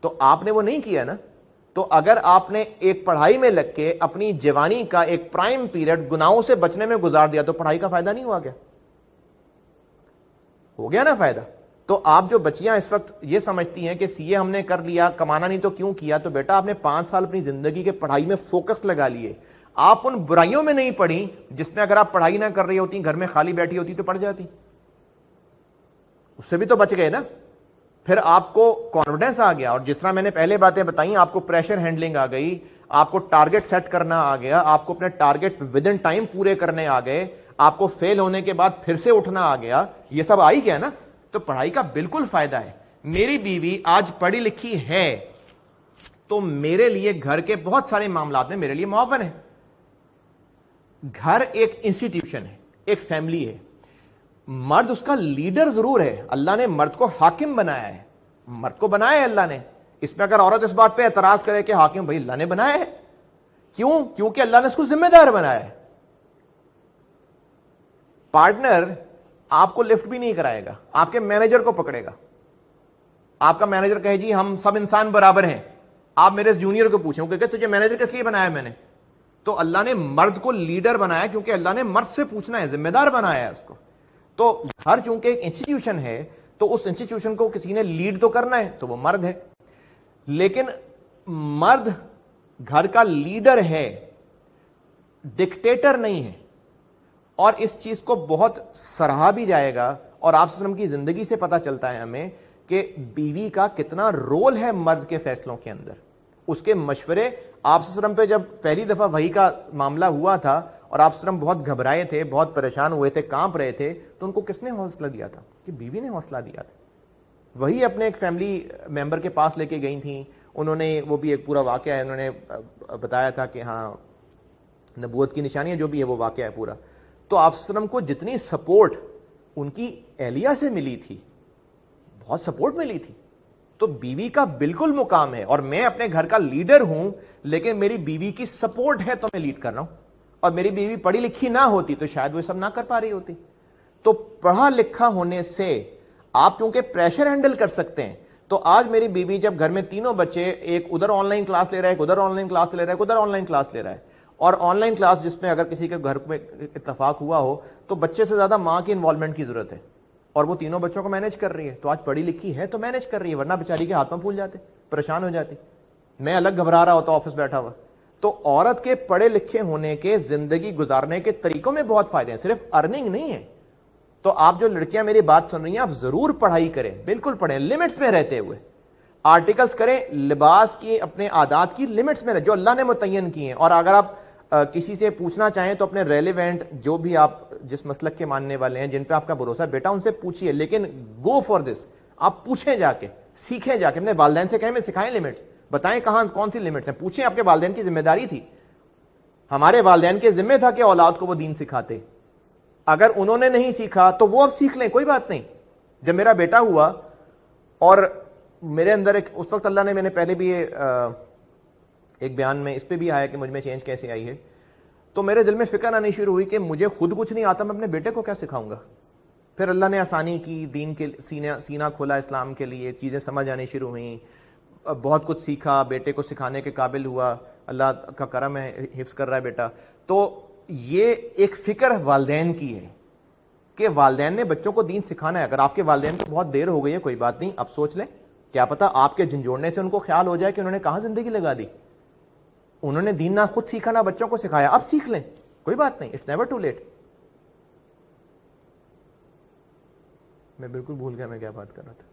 تو آپ نے وہ نہیں کیا نا. تو اگر آپ نے ایک پڑھائی میں لگ کے اپنی جوانی کا ایک پرائم پیریڈ گناہوں سے بچنے میں گزار دیا تو پڑھائی کا فائدہ نہیں ہوا گیا؟ ہو گیا نا فائدہ. تو آپ جو بچیاں اس وقت یہ سمجھتی ہیں کہ سی اے ہم نے کر لیا, کمانا نہیں تو کیوں کیا, تو بیٹا آپ نے 5 سال اپنی زندگی کے پڑھائی میں فوکس لگا لیے. آپ ان برائیوں میں نہیں پڑھی جس میں اگر آپ پڑھائی نہ کر رہی ہوتی, گھر میں خالی بیٹھی ہوتی تو پڑھ جاتی, اس سے بھی تو بچ گئے نا. پھر آپ کو کانفیڈنس آ گیا, اور جس طرح میں نے پہلے باتیں بتائیں, آپ کو پریشر ہینڈلنگ آ گئی, آپ کو ٹارگٹ سیٹ کرنا آ گیا, آپ کو اپنے ٹارگٹ ود ان ٹائم پورے کرنے آ گئے, آپ کو فیل ہونے کے بعد پھر سے اٹھنا آ گیا, یہ سب آ ہی گیا نا. تو پڑھائی کا بالکل فائدہ ہے. میری بیوی آج پڑھی لکھی ہے تو میرے لیے گھر کے بہت سارے معاملات میں میرے لیے معاون ہے. گھر ایک انسٹیٹیوشن ہے, ایک فیملی ہے. مرد اس کا لیڈر ضرور ہے, اللہ نے مرد کو حاکم بنایا ہے, مرد کو بنایا ہے اللہ نے. اس میں اگر عورت اس بات پہ اعتراض کرے کہ حاکم بھائی اللہ نے بنایا ہے, کیوں؟ کیونکہ اللہ نے اس کو ذمہ دار بنایا ہے. پارٹنر آپ کو لفٹ بھی نہیں کرائے گا, آپ کے مینیجر کو پکڑے گا. آپ کا مینیجر کہے جی ہم سب انسان برابر ہیں, آپ میرے جونیئر کو پوچھیں کہ تجھے مینیجر کس لیے بنایا میں نے؟ تو اللہ نے مرد کو لیڈر بنایا کیونکہ اللہ نے مرد سے پوچھنا ہے, ذمہ دار بنایا ہے اس کو. تو گھر چونکہ ایک انسٹیٹیوشن ہے تو اس انسٹیٹیوشن کو کسی نے لیڈ تو کرنا ہے, تو وہ مرد ہے. لیکن مرد گھر کا لیڈر ہے, ڈکٹیٹر نہیں ہے. اور اس چیز کو بہت سراہا بھی جائے گا, اور آپ وسلم کی زندگی سے پتا چلتا ہے ہمیں کہ بیوی کا کتنا رول ہے مرد کے فیصلوں کے اندر. اس کے مشورے, آپ وسلم پہ جب پہلی دفعہ وحی کا معاملہ ہوا تھا اور آپ وسلم بہت گھبرائے تھے, بہت پریشان ہوئے تھے, کانپ رہے تھے, تو ان کو کس نے حوصلہ دیا تھا؟ کہ بیوی نے حوصلہ دیا تھا. وہی اپنے ایک فیملی ممبر کے پاس لے کے گئی تھیں, انہوں نے, وہ بھی ایک پورا واقعہ ہے, انہوں نے بتایا تھا کہ ہاں نبوت کی نشانی ہے, جو بھی ہے وہ واقعہ ہے پورا. تو آپ وسلم کو جتنی سپورٹ ان کی اہلیہ سے ملی تھی, بہت سپورٹ ملی تھی. تو بیوی کا بالکل مقام ہے, اور میں اپنے گھر کا لیڈر ہوں, لیکن میری بیوی کی سپورٹ ہے تو میں لیڈ کر رہا ہوں. اور میری بیوی پڑھی لکھی نہ ہوتی تو شاید وہ سب نہ کر پا رہی ہوتی. تو پڑھا لکھا ہونے سے آپ چونکہ پریشر ہینڈل کر سکتے ہیں. تو آج میری بیوی جب گھر میں تینوں بچے, ایک ادھر آن لائن کلاس لے رہا ہے, ایک ادھر آن لائن کلاس لے رہا ہے, ایک ادھر آن لائن کلاس لے رہا ہے, اور آن لائن کلاس جس میں اگر کسی کے گھر میں اتفاق ہوا ہو تو بچے سے زیادہ ماں کی انوالومنٹ کی ضرورت ہے, اور وہ تینوں بچوں کو مینج کر رہی ہے. تو آج پڑھی لکھی ہے تو مینج کر رہی ہے, ورنہ بیچاری کے ہاتھ میں پھول جاتے, پریشان ہو جاتی, میں الگ گھبرا رہا ہوتا آفس بیٹھا ہوا. تو عورت کے پڑھے لکھے ہونے کے زندگی گزارنے کے طریقوں میں بہت فائدے ہیں, صرف ارننگ نہیں ہے. تو آپ جو لڑکیاں میری بات سن رہی ہیں, آپ ضرور پڑھائی کریں, بالکل پڑھیں, لمٹس میں رہتے ہوئے. آرٹیکلز کریں, لباس کی, اپنے عادات کی لمٹس میں رہیں جو اللہ نے متعین کی ہیں. اور اگر آپ کسی سے پوچھنا چاہیں تو اپنے ریلیونٹ جو بھی آپ جس مسلک کے ماننے والے ہیں جن پہ آپ کا بھروسہ بیٹا ان سے پوچھیے, لیکن گو فار دس, آپ پوچھیں جا کے, سیکھیں جا کے, اپنے والدین سے کہیں میں سکھائیں لمٹس, بتائیں کہاں کون سی لمٹس ہیں, پوچھیں. آپ کے والدین کی ذمہ داری تھی, ہمارے والدین کے ذمہ تھا کہ اولاد کو وہ دین سکھاتے. اگر انہوں نے نہیں سیکھا تو وہ اب سیکھ لیں, کوئی بات نہیں. جب میرا بیٹا ہوا اور میرے اندر ایک اس وقت اللہ نے, میں نے پہلے بھی ایک بیان میں اس پہ بھی آیا کہ مجھ میں چینج کیسے آئی ہے, تو میرے دل میں فکر آنی شروع ہوئی کہ مجھے خود کچھ نہیں آتا, میں اپنے بیٹے کو کیا سکھاؤں گا. پھر اللہ نے آسانی کی, دین کے سینہ کھولا اسلام کے لیے, چیزیں سمجھ آنی شروع ہوئیں, بہت کچھ سیکھا, بیٹے کو سکھانے کے قابل ہوا, اللہ کا کرم ہے, حفظ کر رہا ہے بیٹا. تو یہ ایک فکر والدین کی ہے کہ والدین نے بچوں کو دین سکھانا ہے. اگر آپ کے والدین کو بہت دیر ہو گئی ہے کوئی بات نہیں, اب سوچ لیں, کیا پتا آپ کے جھنجھوڑنے سے ان کو خیال ہو جائے کہ انہوں نے کہاں زندگی لگا دی, انہوں نے دین نہ خود سیکھا نہ بچوں کو سکھایا, اب سیکھ لیں, کوئی بات نہیں, اٹس نیور ٹو لیٹ. میں بالکل بھول گیا میں کیا بات کر رہا تھا.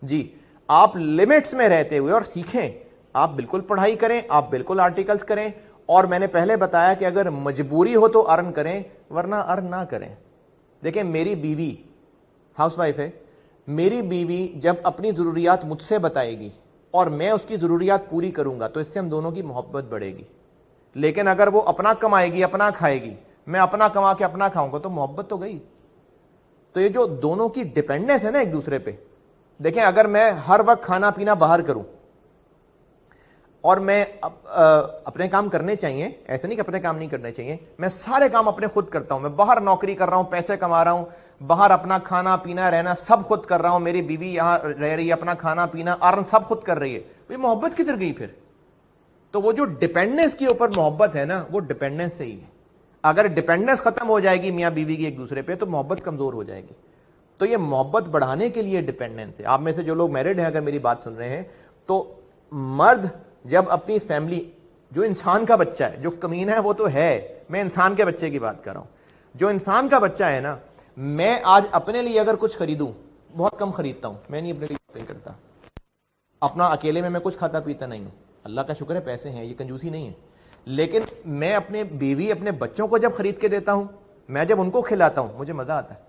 جی, آپ لمٹس میں رہتے ہوئے اور سیکھیں, آپ بالکل پڑھائی کریں, آپ بالکل آرٹیکلز کریں, اور میں نے پہلے بتایا کہ اگر مجبوری ہو تو ارن کریں, ورنہ ارن نہ کریں. دیکھیں میری بیوی ہاؤس وائف ہے, میری بیوی جب اپنی ضروریات مجھ سے بتائے گی اور میں اس کی ضروریات پوری کروں گا تو اس سے ہم دونوں کی محبت بڑھے گی. لیکن اگر وہ اپنا کمائے گی اپنا کھائے گی, میں اپنا کما کے اپنا کھاؤں گا, تو محبت تو گئی. تو یہ جو دونوں کی ڈیپینڈنس ہے نا ایک دوسرے پہ, دیکھیں اگر میں ہر وقت کھانا پینا باہر کروں اور میں اپنے کام کرنے چاہیے, ایسے نہیں کہ اپنے کام نہیں کرنے چاہیے, میں سارے کام اپنے خود کرتا ہوں, میں باہر نوکری کر رہا ہوں, پیسے کما رہا ہوں, باہر اپنا کھانا پینا رہنا سب خود کر رہا ہوں, میری بیوی یہاں رہ رہی ہے, اپنا کھانا پینا ارن سب خود کر رہی ہے, یہ محبت کدھر گئی پھر؟ تو وہ جو ڈیپینڈنس کے اوپر محبت ہے نا, وہ ڈیپینڈنس سے ہی ہے. اگر ڈیپینڈنس ختم ہو جائے گی میاں بیوی کی ایک دوسرے پہ تو محبت کمزور ہو جائے گی. تو یہ محبت بڑھانے کے لیے ڈیپینڈنس ہے. آپ میں سے جو لوگ میرڈ ہیں اگر میری بات سن رہے ہیں, تو مرد جب اپنی فیملی, جو انسان کا بچہ ہے, جو کمینہ ہے وہ تو ہے, میں انسان کے بچے کی بات کر رہا ہوں, جو انسان کا بچہ ہے نا, میں آج اپنے لیے اگر کچھ خریدوں, بہت کم خریدتا ہوں, میں نہیں اپنے لیے شاپنگ کرتا, اپنا اکیلے میں کچھ کھاتا پیتا نہیں ہوں, اللہ کا شکر ہے پیسے ہیں, یہ کنجوسی نہیں ہے, لیکن میں اپنے بیوی اپنے بچوں کو جب خرید کے دیتا ہوں, میں جب ان کو کھلاتا ہوں, مجھے مزہ آتا ہے,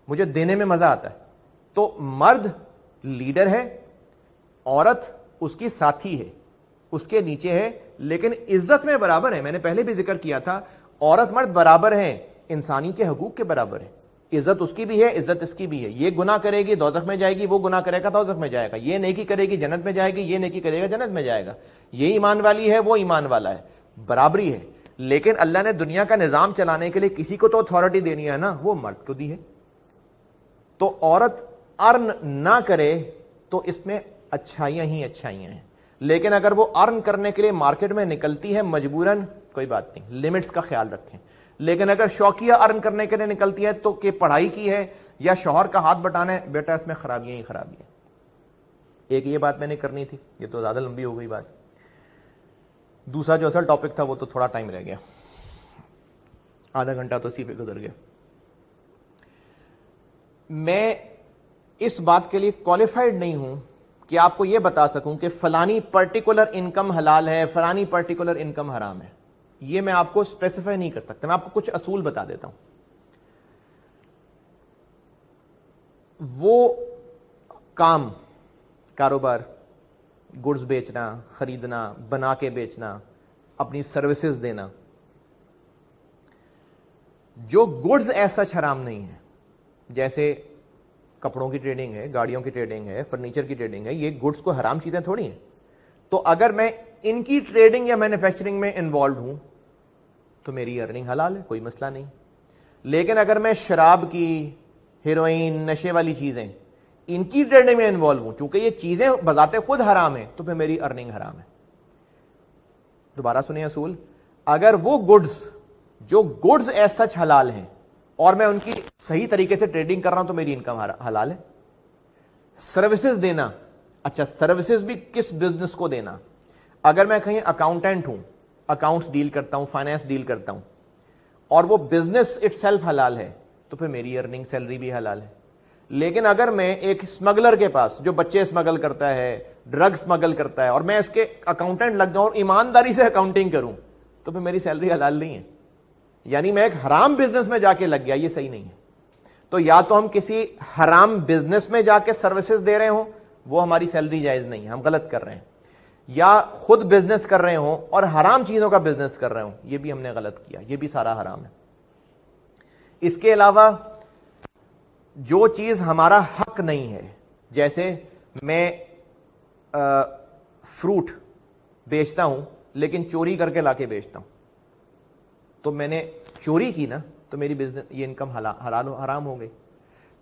مجھے دینے میں مزہ آتا ہے. تو مرد لیڈر ہے, عورت اس کی ساتھی ہے, اس کے نیچے ہے, لیکن عزت میں برابر ہے. میں نے پہلے بھی ذکر کیا تھا, عورت مرد برابر ہیں, انسانی کے حقوق کے برابر ہے. عزت اس کی بھی ہے, عزت اس کی بھی ہے. یہ گناہ کرے گی دوزخ میں جائے گی, وہ گناہ کرے گا دوزخ میں جائے گا. یہ نیکی کرے گی جنت میں جائے گی, یہ نیکی کرے گا جنت میں جائے گا. یہ ایمان والی ہے, وہ ایمان والا ہے, برابری ہے. لیکن اللہ نے دنیا کا نظام چلانے کے لیے کسی کو تو اتھارٹی دینی ہے نا, وہ مرد کو دی ہے. تو عورت ارن نہ کرے تو اس میں اچھائیاں ہی اچھائیاں ہیں, لیکن اگر وہ ارن کرنے کے لیے مارکیٹ میں نکلتی ہے مجبوراً, کوئی بات نہیں, لمٹس کا خیال رکھیں. لیکن اگر شوقیہ ارن کرنے کے لیے نکلتی ہے تو کہ پڑھائی کی ہے یا شوہر کا ہاتھ بٹانا ہے, بیٹا اس میں خرابیاں ہی خرابیاں. ایک یہ بات میں نے کرنی تھی, یہ تو زیادہ لمبی ہو گئی بات. دوسرا جو اصل ٹاپک تھا وہ تو تھوڑا ٹائم رہ گیا, آدھا گھنٹہ تو اسی پہ گزر گیا. میں اس بات کے لیے کوالیفائڈ نہیں ہوں کہ آپ کو یہ بتا سکوں کہ فلانی پرٹیکولر انکم حلال ہے, فلانی پرٹیکولر انکم حرام ہے. یہ میں آپ کو اسپیسیفائی نہیں کر سکتا. میں آپ کو کچھ اصول بتا دیتا ہوں. وہ کام, کاروبار, گڈز بیچنا, خریدنا, بنا کے بیچنا, اپنی سروسز دینا, جو گڈز ایسا حرام نہیں ہے, جیسے کپڑوں کی ٹریڈنگ ہے, گاڑیوں کی ٹریڈنگ ہے, فرنیچر کی ٹریڈنگ ہے, یہ گڈز کو حرام چیزیں تھوڑی ہیں. تو اگر میں ان کی ٹریڈنگ یا مینوفیکچرنگ میں انوالوڈ ہوں تو میری ارننگ حلال ہے, کوئی مسئلہ نہیں. لیکن اگر میں شراب کی, ہیروئن, نشے والی چیزیں, ان کی ٹریڈنگ میں انوالو ہوں, چونکہ یہ چیزیں بذات خود حرام ہیں, تو پھر میری ارننگ حرام ہے. دوبارہ سنیں اصول, اگر وہ گڈز جو گڈز ایز سچ حلال ہیں اور میں ان کی صحیح طریقے سے ٹریڈنگ کر رہا ہوں تو میری انکم حلال ہے. سروسز دینا, اچھا سروسز بھی کس بزنس کو دینا؟ اگر میں کہیں اکاؤنٹنٹ ہوں, اکاؤنٹس ڈیل کرتا ہوں, فائنانس ڈیل کرتا ہوں, اور وہ بزنس اٹ سیلف حلال ہے تو پھر میری ارننگ سیلری بھی حلال ہے. لیکن اگر میں ایک اسمگلر کے پاس, جو بچے اسمگل کرتا ہے, ڈرگ اسمگل کرتا ہے اور میں اس کے اکاؤنٹنٹ لگ جاؤں اور ایمانداری سے اکاؤنٹنگ کروں تو پھر میری سیلری حلال نہیں ہے. یعنی میں ایک حرام بزنس میں جا کے لگ گیا, یہ صحیح نہیں ہے. تو یا تو ہم کسی حرام بزنس میں جا کے سروسز دے رہے ہوں, وہ ہماری سیلری جائز نہیں ہے, ہم غلط کر رہے ہیں, یا خود بزنس کر رہے ہوں اور حرام چیزوں کا بزنس کر رہے ہوں, یہ بھی ہم نے غلط کیا, یہ بھی سارا حرام ہے. اس کے علاوہ جو چیز ہمارا حق نہیں ہے, جیسے میں فروٹ بیچتا ہوں لیکن چوری کر کے لا کے بیچتا ہوں, تو میں نے چوری کی نا, تو میری بزنس یہ انکم حلال حرام ہو گئی.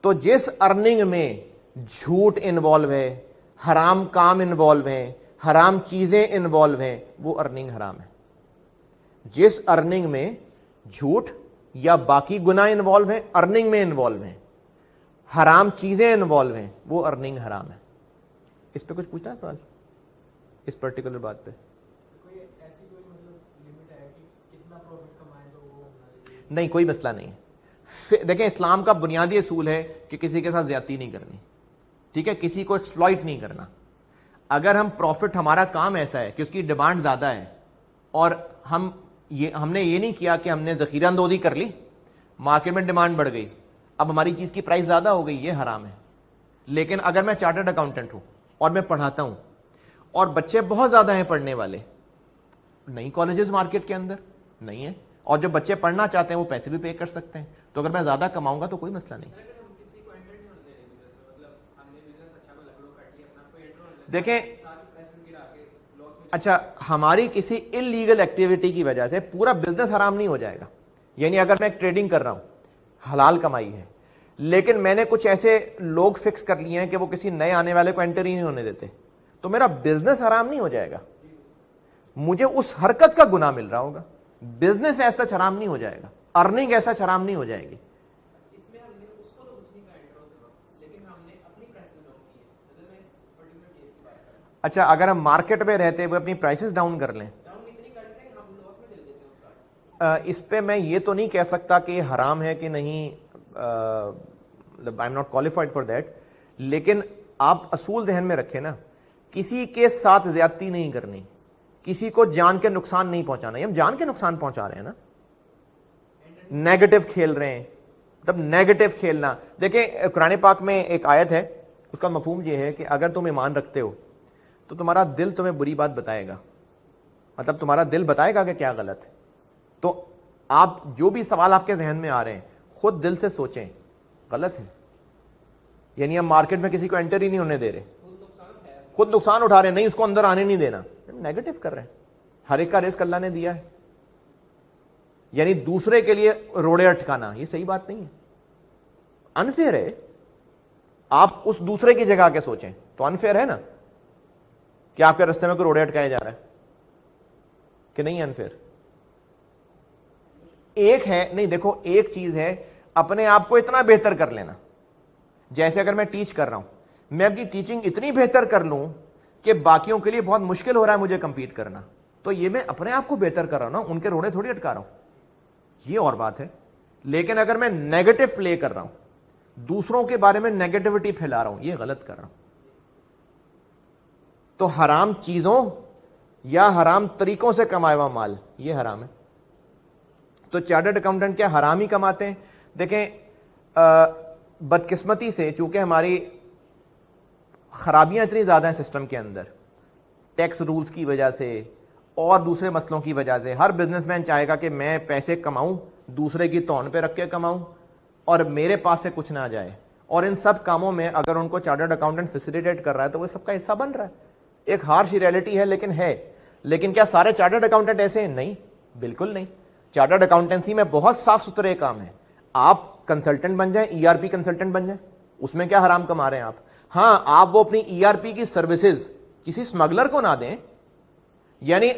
تو جس ارننگ میں جھوٹ انوالو ہے, حرام کام انوالو ہیں, حرام چیزیں انوالو ہیں, وہ ارننگ حرام ہے. جس ارننگ میں جھوٹ یا باقی گناہ انوالو ہیں, ارننگ میں انوالو ہیں, حرام چیزیں انوالو ہیں, وہ ارننگ حرام ہے. اس پہ کچھ پوچھنا ہے سوال اس پرٹیکولر بات پہ؟ نہیں, کوئی مسئلہ نہیں ہے. دیکھیں اسلام کا بنیادی اصول ہے کہ کسی کے ساتھ زیادتی نہیں کرنی, ٹھیک ہے, کسی کو ایکسپلائٹ نہیں کرنا. اگر ہم پروفٹ, ہمارا کام ایسا ہے کہ اس کی ڈیمانڈ زیادہ ہے اور ہم نے یہ نہیں کیا کہ ہم نے ذخیرہ اندوزی کر لی, مارکیٹ میں ڈیمانڈ بڑھ گئی, اب ہماری چیز کی پرائس زیادہ ہو گئی, یہ حرام ہے. لیکن اگر میں چارٹرڈ اکاؤنٹنٹ ہوں اور میں پڑھاتا ہوں اور بچے بہت زیادہ ہیں پڑھنے والے, نئی کالجز مارکیٹ کے اندر نہیں ہے, اور جو بچے پڑھنا چاہتے ہیں وہ پیسے بھی پے کر سکتے ہیں, تو اگر میں زیادہ کماؤں گا تو کوئی مسئلہ نہیں. دیکھیں اچھا, ہماری کسی انلیگل ایکٹیویٹی کی وجہ سے پورا بزنس حرام نہیں ہو جائے گا. یعنی اگر میں ٹریڈنگ کر رہا ہوں, حلال کمائی ہے, لیکن میں نے کچھ ایسے لوگ فکس کر لیے ہیں کہ وہ کسی نئے آنے والے کو انٹر ہی نہیں ہونے دیتے, تو میرا بزنس حرام نہیں ہو جائے گا, مجھے اس حرکت کا گناہ مل رہا ہوگا. بزنس ایسا حرام نہیں ہو جائے گا, ارننگ ایسا حرام نہیں ہو جائے گی. اچھا, اگر ہم مارکیٹ میں رہتے ہوئے اپنی پرائسز ڈاؤن کر لیں, اس پہ میں یہ تو نہیں کہہ سکتا کہ یہ حرام ہے کہ نہیں, I am not qualified for that. لیکن آپ اصول ذہن میں رکھیں نا, کسی کے ساتھ زیادتی نہیں کرنی, کسی کو جان کے نقصان نہیں پہنچانا. ہم جان کے نقصان پہنچا رہے ہیں نا, نیگیٹو کھیل رہے ہیں, مطلب نیگیٹو کھیلنا. دیکھیں قرآن پاک میں ایک آیت ہے, اس کا مفہوم یہ ہے کہ اگر تم ایمان رکھتے ہو تو تمہارا دل تمہیں بری بات بتائے گا, مطلب تمہارا دل بتائے گا کہ کیا غلط ہے. تو آپ جو بھی سوال آپ کے ذہن میں آ رہے ہیں خود دل سے سوچیں, غلط ہے. یعنی ہم مارکیٹ میں کسی کو انٹر ہی نہیں ہونے دے رہے, خود نقصان اٹھا رہے ہیں, نہیں اس کو اندر آنے نہیں دینا, نیگیٹو کر رہے ہیں. ہر ایک کا رزق اللہ نے دیا ہے, یعنی دوسرے کے لیے روڑے اٹکانا یہ صحیح بات نہیں ہے, انفیئر ہے. آپ اس دوسرے کی جگہ کے سوچیں تو انفیئر ہے نا کہ آپ کے رستے میں کوئی روڑے اٹکائے جا رہا ہے کہ نہیں انفیئر. ایک ہے نہیں, دیکھو ایک چیز ہے اپنے آپ کو اتنا بہتر کر لینا, جیسے اگر میں ٹیچ کر رہا ہوں, میں اپنی ٹیچنگ اتنی بہتر کر لوں کہ باقیوں کے لیے بہت مشکل ہو رہا ہے مجھے کمپیٹ کرنا, تو یہ میں اپنے آپ کو بہتر کر رہا ہوں نا, ان کے روڑے تھوڑی اٹکا رہا ہوں, یہ اور بات ہے. لیکن اگر میں نیگیٹو پلے کر رہا ہوں, دوسروں کے بارے میں نیگیٹیوٹی پھیلا رہا ہوں, یہ غلط کر رہا ہوں. تو حرام چیزوں یا حرام طریقوں سے کمایا ہوا مال یہ حرام ہے. تو چارٹرڈ اکاؤنٹنٹ کیا حرام ہی کماتے ہیں؟ دیکھیں بدقسمتی سے چونکہ ہماری خرابیاں اتنی زیادہ ہیں سسٹم کے اندر, ٹیکس رولز کی وجہ سے اور دوسرے مسئلوں کی وجہ سے, ہر بزنس مین چاہے گا کہ میں پیسے کماؤں, دوسرے کی توڑ پہ رکھ کے کماؤں اور میرے پاس سے کچھ نہ جائے. اور ان سب کاموں میں اگر ان کو چارٹرڈ اکاؤنٹنٹ فیسیلیٹیٹ کر رہا ہے تو وہ سب کا حصہ بن رہا ہے. ایک ہارش ریئلٹی ہے لیکن ہے. لیکن کیا سارے چارٹرڈ اکاؤنٹنٹ ایسے ہیں؟ نہیں, بالکل نہیں. چارٹرڈ اکاؤنٹنسی میں بہت صاف ستھرے کام ہیں. آپ کنسلٹنٹ بن جائیں, ای آر پی کنسلٹنٹ بن جائیں, اس میں کیا حرام کما رہے ہیں آپ؟ ہاں, آپ وہ اپنی ای آر پی کی سروسز کسی اسمگلر کو نہ دیں. یعنی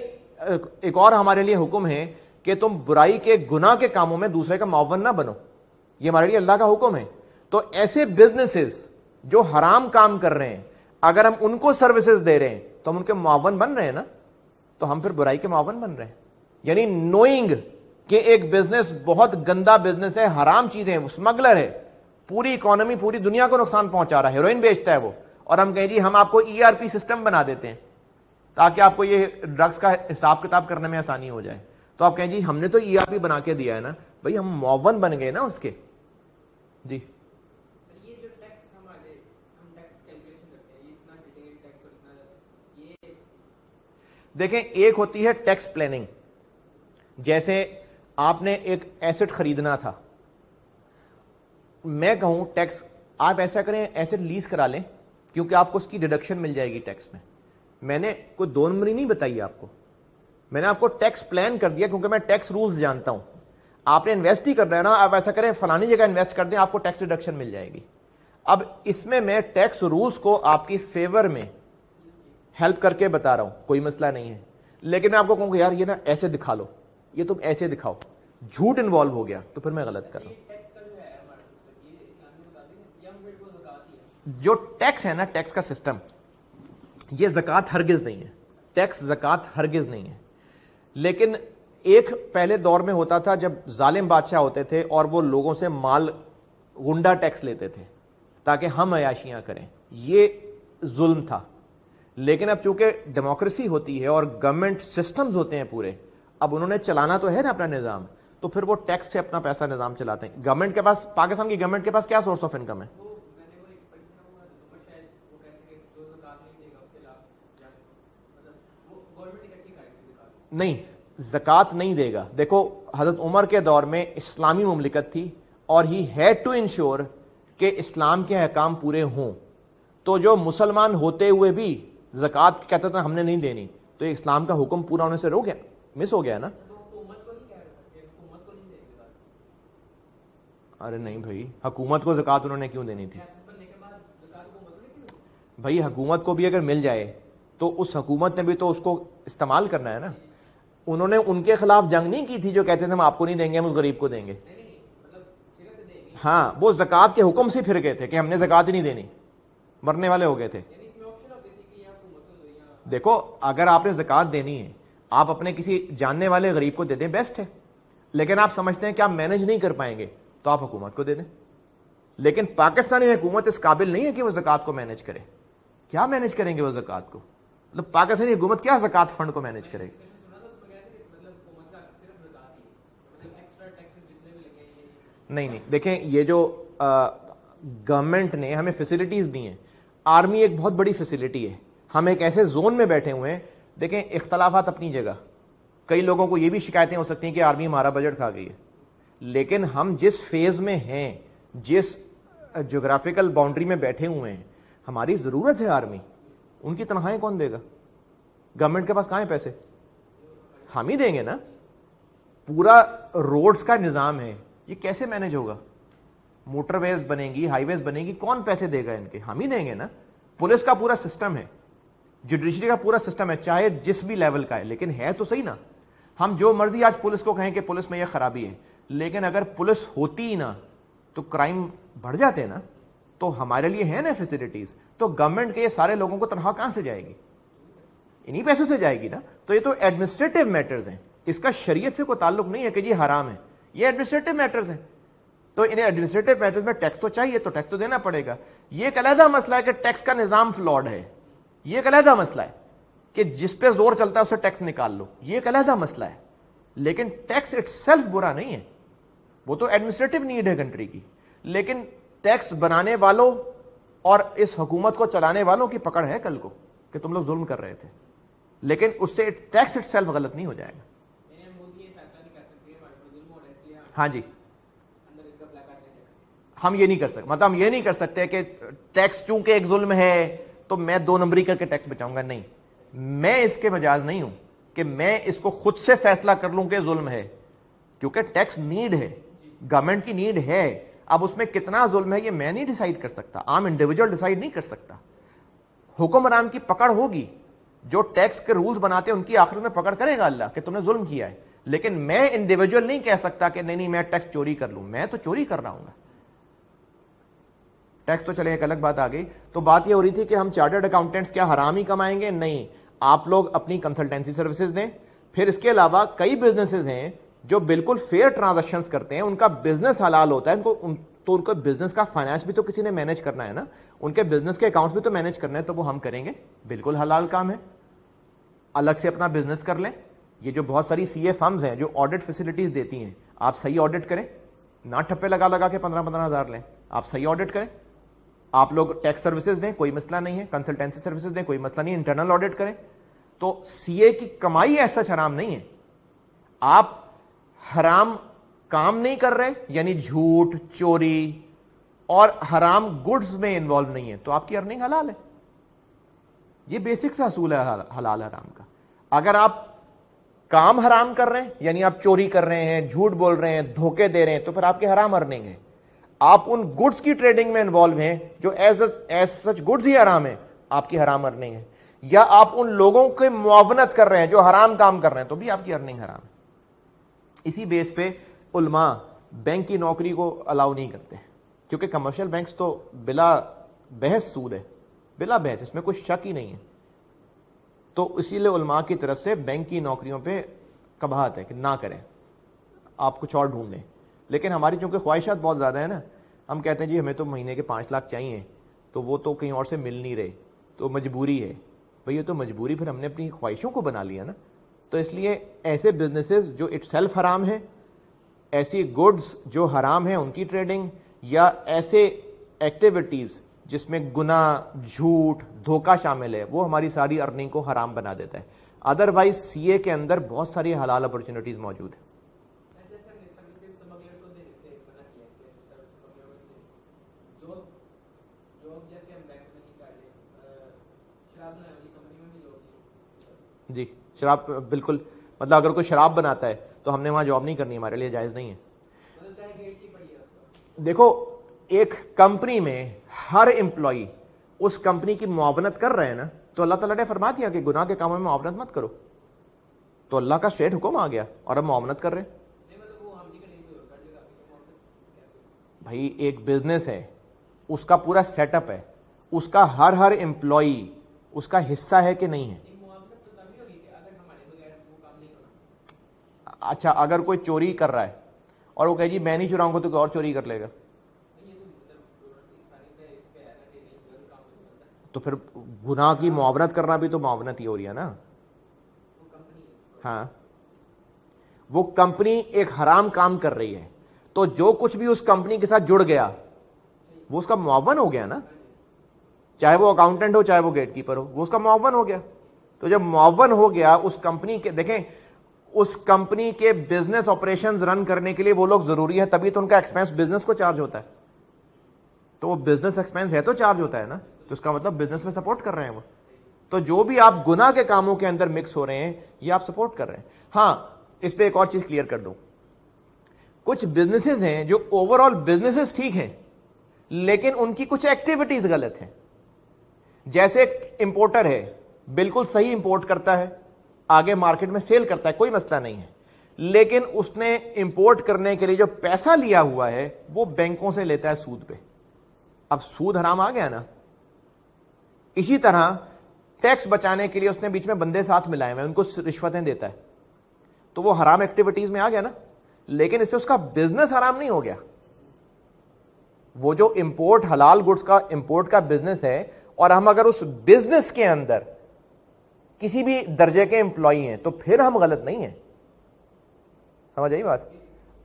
ایک اور ہمارے لیے حکم ہے کہ تم برائی کے گناہ کے کاموں میں دوسرے کا معاون نہ بنو, یہ ہمارے لیے اللہ کا حکم ہے. تو ایسے بزنسز جو حرام کام کر رہے ہیں اگر ہم ان کو سروسز دے رہے ہیں تو ہم ان کے معاون بن رہے ہیں نا, تو ہم پھر برائی کے معاون بن رہے ہیں. یعنی نوئنگ کہ ایک بزنس بہت گندا بزنس ہے, حرام چیزیں, اسمگلر ہے, پوری اکانومی پوری دنیا کو نقصان پہنچا رہا ہے, ہیروئن بیچتا ہے وہ, اور ہم کہیں جی ہم آپ کو ERP سسٹم بنا دیتے ہیں تاکہ آپ کو یہ ڈرگس کا حساب کتاب کرنے میں آسانی ہو جائے, تو آپ کہیں جی ہم نے تو ERP بنا کے دیا ہے نا, بھائی ہم معاون بن گئے نا اس کے. جی دیکھیں, ایک ہوتی ہے ٹیکس پلاننگ. جیسے آپ نے ایک ایسٹ خریدنا تھا, میں کہوں ٹیکس آپ ایسا کریں ایسٹ لیز کرا لیں کیونکہ آپ کو اس کی ڈیڈکشن مل جائے گی ٹیکس میں. میں نے کوئی 2 نمبری نہیں بتائی آپ کو, میں نے آپ کو ٹیکس پلان کر دیا کیونکہ میں ٹیکس رولز جانتا ہوں. آپ نے انویسٹ ہی کرنا ہے نا, آپ ایسا کریں فلانی جگہ انویسٹ کر دیں, آپ کو ٹیکس ڈیڈکشن مل جائے گی. اب اس میں ٹیکس رولز کو آپ کی فیور میں ہیلپ کر کے بتا رہا ہوں, کوئی مسئلہ نہیں ہے. لیکن میں آپ کو کہوں گا یار یہ نا ایسے دکھا لو, یہ تم ایسے دکھاؤ, جھوٹ انوالو ہو گیا تو پھر میں غلط کر رہا ہوں. جو ٹیکس ہے نا, ٹیکس کا سسٹم, یہ زکوٰۃ ہرگز نہیں ہے, ٹیکس زکوٰۃ ہرگز نہیں ہے. لیکن ایک پہلے دور میں ہوتا تھا جب ظالم بادشاہ ہوتے تھے اور وہ لوگوں سے مال غنڈہ ٹیکس لیتے تھے تاکہ ہم عیاشیاں کریں, یہ ظلم تھا. لیکن اب چونکہ ڈیموکریسی ہوتی ہے اور گورنمنٹ سسٹمز ہوتے ہیں پورے, اب انہوں نے چلانا تو ہے نا اپنا نظام, تو پھر وہ ٹیکس سے اپنا پیسہ نظام چلاتے ہیں. گورنمنٹ کے پاس, پاکستان کی گورنمنٹ کے پاس کیا سورس آف انکم ہے؟ نہیں, زکوٰۃ نہیں دے گا. دیکھو حضرت عمر کے دور میں اسلامی مملکت تھی اور ہی ہیڈ ٹو انشور کہ اسلام کے احکام پورے ہوں, تو جو مسلمان ہوتے ہوئے بھی زکوٰۃ کہتے تھے ہم نے نہیں دینی, تو یہ اسلام کا حکم پورا ہونے سے رو گیا, مس ہو گیا نا. ارے نہیں بھائی, حکومت کو زکوٰۃ انہوں نے کیوں دینی تھی؟ بھائی حکومت کو بھی اگر مل جائے تو اس حکومت نے بھی تو اس کو استعمال کرنا ہے نا. انہوں نے ان کے خلاف جنگ نہیں کی تھی جو کہتے تھے ہم آپ کو نہیں دیں گے, ہم اس غریب کو دیں گے. ہاں, وہ زکوٰۃ کے حکم سے پھر گئے تھے کہ ہم نے زکوٰۃ ہی نہیں دینی, مرنے والے ہو گئے تھے. دیکھو اگر آپ نے زکوٰۃ دینی ہے, آپ اپنے کسی جاننے والے غریب کو دے دیں, بیسٹ ہے. لیکن آپ سمجھتے ہیں کہ آپ مینج نہیں کر پائیں گے تو آپ حکومت کو دے دیں. لیکن پاکستانی حکومت اس قابل نہیں ہے کہ وہ زکوٰۃ کو مینج کرے. کیا مینج کریں گے وہ زکوٰۃ کو؟ مطلب پاکستانی حکومت کیا زکوٰۃ فنڈ کو مینج کرے گی؟ نہیں نہیں, دیکھیں یہ جو گورنمنٹ نے ہمیں فیسلٹیز دی ہیں, آرمی ایک بہت بڑی فیسلٹی ہے, ہم ایک ایسے زون میں بیٹھے ہوئے ہیں. دیکھیں اختلافات اپنی جگہ, کئی لوگوں کو یہ بھی شکایتیں ہو سکتی ہیں کہ آرمی ہمارا بجٹ کھا گئی ہے, لیکن ہم جس فیز میں ہیں, جس جغرافیکل باؤنڈری میں بیٹھے ہوئے ہیں, ہماری ضرورت ہے آرمی. ان کی تنخواہیں کون دے گا؟ گورنمنٹ کے پاس کہاں ہیں پیسے؟ ہم ہی دیں گے نا. پورا روڈز کا نظام ہے, یہ کیسے مینج ہوگا؟ موٹر ویز بنے گی, ہائی ویز بنے گی, کون پیسے دے گا ان کے؟ ہم ہی دیں گے نا. پولیس کا پورا سسٹم ہے, جوڈیشری کا پورا سسٹم ہے, چاہے جس بھی لیول کا ہے, لیکن ہے تو صحیح نا. ہم جو مرضی آج پولیس کو کہیں کہ پولیس میں یہ خرابی ہے, لیکن اگر پولیس ہوتی ہی نا تو کرائم بڑھ جاتے ہیں نا. تو ہمارے لیے ہے نا فیسلٹیز, تو گورنمنٹ کے یہ سارے لوگوں کو تنخواہ کہاں سے جائے گی؟ انہی پیسوں سے جائے گی نا. تو یہ تو ایڈمنسٹریٹو میٹرز ہیں, اس کا شریعت سے کوئی تعلق نہیں ہے کہ یہ حرام ہے, یہ ایڈمنسٹریٹو میٹرز ہیں. تو انہیں ایڈمنسٹریٹو میٹرز میں ٹیکس تو چاہیے, تو ٹیکس تو دینا پڑے گا. یہ ایک علیحدہ مسئلہ ہے کہ ٹیکس کا نظام فلاڈ ہے, یہ ایک علیحدہ مسئلہ ہے کہ جس پہ زور چلتا ہے اسے ٹیکس نکال لو, یہ ایک علیحدہ مسئلہ ہے. لیکن ٹیکس اٹ سیلف برا نہیں ہے, وہ تو ایڈمنسٹریٹو نیڈ ہے کنٹری کی. لیکن ٹیکس بنانے والوں اور اس حکومت کو چلانے والوں کی پکڑ ہے کل کو کہ تم لوگ ظلم کر رہے تھے, لیکن اس سے ٹیکس اٹ سیلف غلط نہیں ہو جائے گا. ہاں جی, ہم یہ نہیں کر سکتے, مطلب ہم یہ نہیں کر سکتے کہ ٹیکس چونکہ ایک ظلم ہے تو میں 2 نمبری کر کے ٹیکس بچاؤں گا. نہیں, میں اس کے مجاز نہیں ہوں کہ میں اس کو خود سے فیصلہ کر لوں کہ ظلم ہے, کیونکہ ٹیکس نیڈ ہے, گورنمنٹ کی نیڈ ہے. اب اس میں کتنا ظلم ہے یہ میں نہیں ڈیسائیڈ کر سکتا, عام انڈیویجول ڈیسائیڈ نہیں کر سکتا. حکمران کی پکڑ ہوگی, جو ٹیکس کے رولز بناتے ہیں ان کی آخرت میں پکڑ کرے گا اللہ کہ تم نے ظلم کیا ہے. لیکن میں انڈیویجول نہیں کہہ سکتا کہ نہیں میں ٹیکس چوری کر لوں, میں تو چوری کر رہا ہوں گا. ٹیکس تو چلے ایک الگ بات آ گئی. تو بات یہ ہو رہی تھی کہ ہم چارٹرڈ اکاؤنٹنٹس کیا حرام ہی کمائیں گے؟ نہیں, آپ لوگ اپنی کنسلٹینسی سروسز دیں. پھر اس کے علاوہ کئی بزنسز ہیں جو بالکل فیئر ٹرانزیکشنز کرتے ہیں, ان کا بزنس حلال ہوتا ہے, ان تو ان کو بزنس کا فائنانس بھی تو کسی نے مینج کرنا ہے نا, ان کے بزنس کے اکاؤنٹس بھی تو مینج کرنا ہے, تو وہ ہم کریں گے, بالکل حلال کام ہے. الگ سے اپنا بزنس کر لیں. یہ جو بہت ساری سی اے فرمز ہیں جو آڈٹ فیسلٹیز دیتی ہیں, آپ صحیح آڈٹ کریں, نہ ٹھپے لگا لگا کے 15,000 لیں, آپ صحیح آڈٹ کریں. آپ لوگ ٹیکس سروسز دیں, کوئی مسئلہ نہیں ہے, کنسلٹینسی سروسز دیں, کوئی مسئلہ نہیں, انٹرنل آڈٹ کریں. تو سی اے کی کمائی ایسا حرام نہیں ہے. آپ حرام کام نہیں کر رہے, یعنی جھوٹ, چوری اور حرام گڈز میں انوالو نہیں ہے, تو آپ کی ارننگ حلال ہے. یہ بیسک سے اصول ہے حلال حرام کا. اگر آپ کام حرام کر رہے ہیں, یعنی آپ چوری کر رہے ہیں, جھوٹ بول رہے ہیں, دھوکے دے رہے ہیں, تو پھر آپ کی حرام ارننگ ہے. آپ ان گڈز کی ٹریڈنگ میں انوالو ہیں جو ایز سچ گڈز ہی حرام ہے, آپ کی حرام ارننگ ہے. یا آپ ان لوگوں کے معاونت کر رہے ہیں جو حرام کام کر رہے ہیں, تو بھی آپ کی ارننگ حرام ہے. اسی بیس پہ علماء بینک کی نوکری کو الاؤ نہیں کرتے, کیونکہ کمرشل بینکس تو بلا بحث سود ہے, بلا بحث, اس میں کوئی شک ہی نہیں ہے. تو اسی لیے علماء کی طرف سے بینک کی نوکریوں پہ کباہت ہے کہ نہ کریں, آپ کچھ اور ڈھونڈ لیں. لیکن ہماری چونکہ خواہشات بہت زیادہ ہیں نا, ہم کہتے ہیں جی ہمیں تو مہینے کے 5 لاکھ چاہیے, تو وہ تو کہیں اور سے مل نہیں رہے, تو مجبوری ہے. بھئی یہ تو مجبوری, پھر ہم نے اپنی خواہشوں کو بنا لیا نا. تو اس لیے ایسے بزنسز جو اٹ سیلف حرام ہے, ایسی گڈز جو حرام ہیں ان کی ٹریڈنگ, یا ایسے ایکٹیویٹیز جس میں گناہ, جھوٹ, دھوکہ شامل ہے, وہ ہماری ساری ارننگ کو حرام بنا دیتا ہے. ادروائز سی اے کے اندر بہت ساری حلال اپرچونیٹیز موجود ہیں. جی شراب بالکل, مطلب اگر کوئی شراب بناتا ہے تو ہم نے وہاں جاب نہیں کرنی, ہمارے لیے جائز نہیں ہے. دیکھو ایک کمپنی میں ہر امپلائی اس کمپنی کی معاونت کر رہے ہیں نا, تو اللہ تعالیٰ نے فرما دیا کہ گناہ کے کاموں میں معاونت مت کرو, تو اللہ کا اسٹریٹ حکم آ گیا اور ہم معاونت کر رہے ہیں. بھائی ایک بزنس ہے, اس کا پورا سیٹ اپ ہے, اس کا ہر امپلائی اس کا حصہ ہے کہ نہیں ہے. اچھا اگر کوئی چوری کر رہا ہے اور وہ کہے جی میں نہیں چراؤں گا تو کوئی اور چوری کر لے گا, تو پھر گناہ کی معاونت کرنا بھی تو معاونت ہی ہو رہی ہے نا. ہاں وہ کمپنی ایک حرام کام کر رہی ہے, تو جو کچھ بھی اس کمپنی کے ساتھ جڑ گیا وہ اس کا معاون ہو گیا نا, چاہے وہ اکاؤنٹنٹ ہو چاہے وہ گیٹ کیپر ہو, وہ اس کا معاون ہو گیا. تو جب معاون ہو گیا اس کمپنی کے, دیکھیں اس کمپنی کے بزنس آپریشنز رن کرنے کے لیے وہ لوگ ضروری ہیں, تبھی تو ان کا ایکسپینس بزنس کو چارج ہوتا ہے. تو وہ بزنس ایکسپینس ہے تو چارج ہوتا ہے نا, تو اس کا مطلب بزنس میں سپورٹ کر رہے ہیں وہ. تو جو بھی آپ گناہ کے کاموں کے اندر مکس ہو رہے ہیں یہ آپ سپورٹ کر رہے ہیں. ہاں اس پہ ایک اور چیز کلیئر کر دوں, کچھ بزنسز ہیں جو اوور آل بزنسز ٹھیک ہیں لیکن ان کی کچھ ایکٹیویٹیز غلط ہیں. جیسے امپورٹر ہے, بالکل صحیح امپورٹ کرتا ہے, آگے مارکیٹ میں سیل کرتا ہے, کوئی مسئلہ نہیں ہے, لیکن اس نے امپورٹ کرنے کے لیے جو پیسہ لیا ہوا ہے وہ بینکوں سے لیتا ہے سود پہ. اب سود حرام آ گیا نا. اسی طرح ٹیکس بچانے کے لیے اس نے بیچ میں بندے ساتھ ملائے ہوئے, ان کو رشوتیں دیتا ہے, تو وہ حرام ایکٹیویٹیز میں آ گیا نا. لیکن اس سے اس کا بزنس حرام نہیں ہو گیا. وہ جو امپورٹ حلال گڈز کا امپورٹ کا بزنس ہے, اور ہم اگر اس بزنس کے اندر کسی بھی درجے کے امپلائی ہیں تو پھر ہم غلط نہیں ہیں. سمجھ آئی بات؟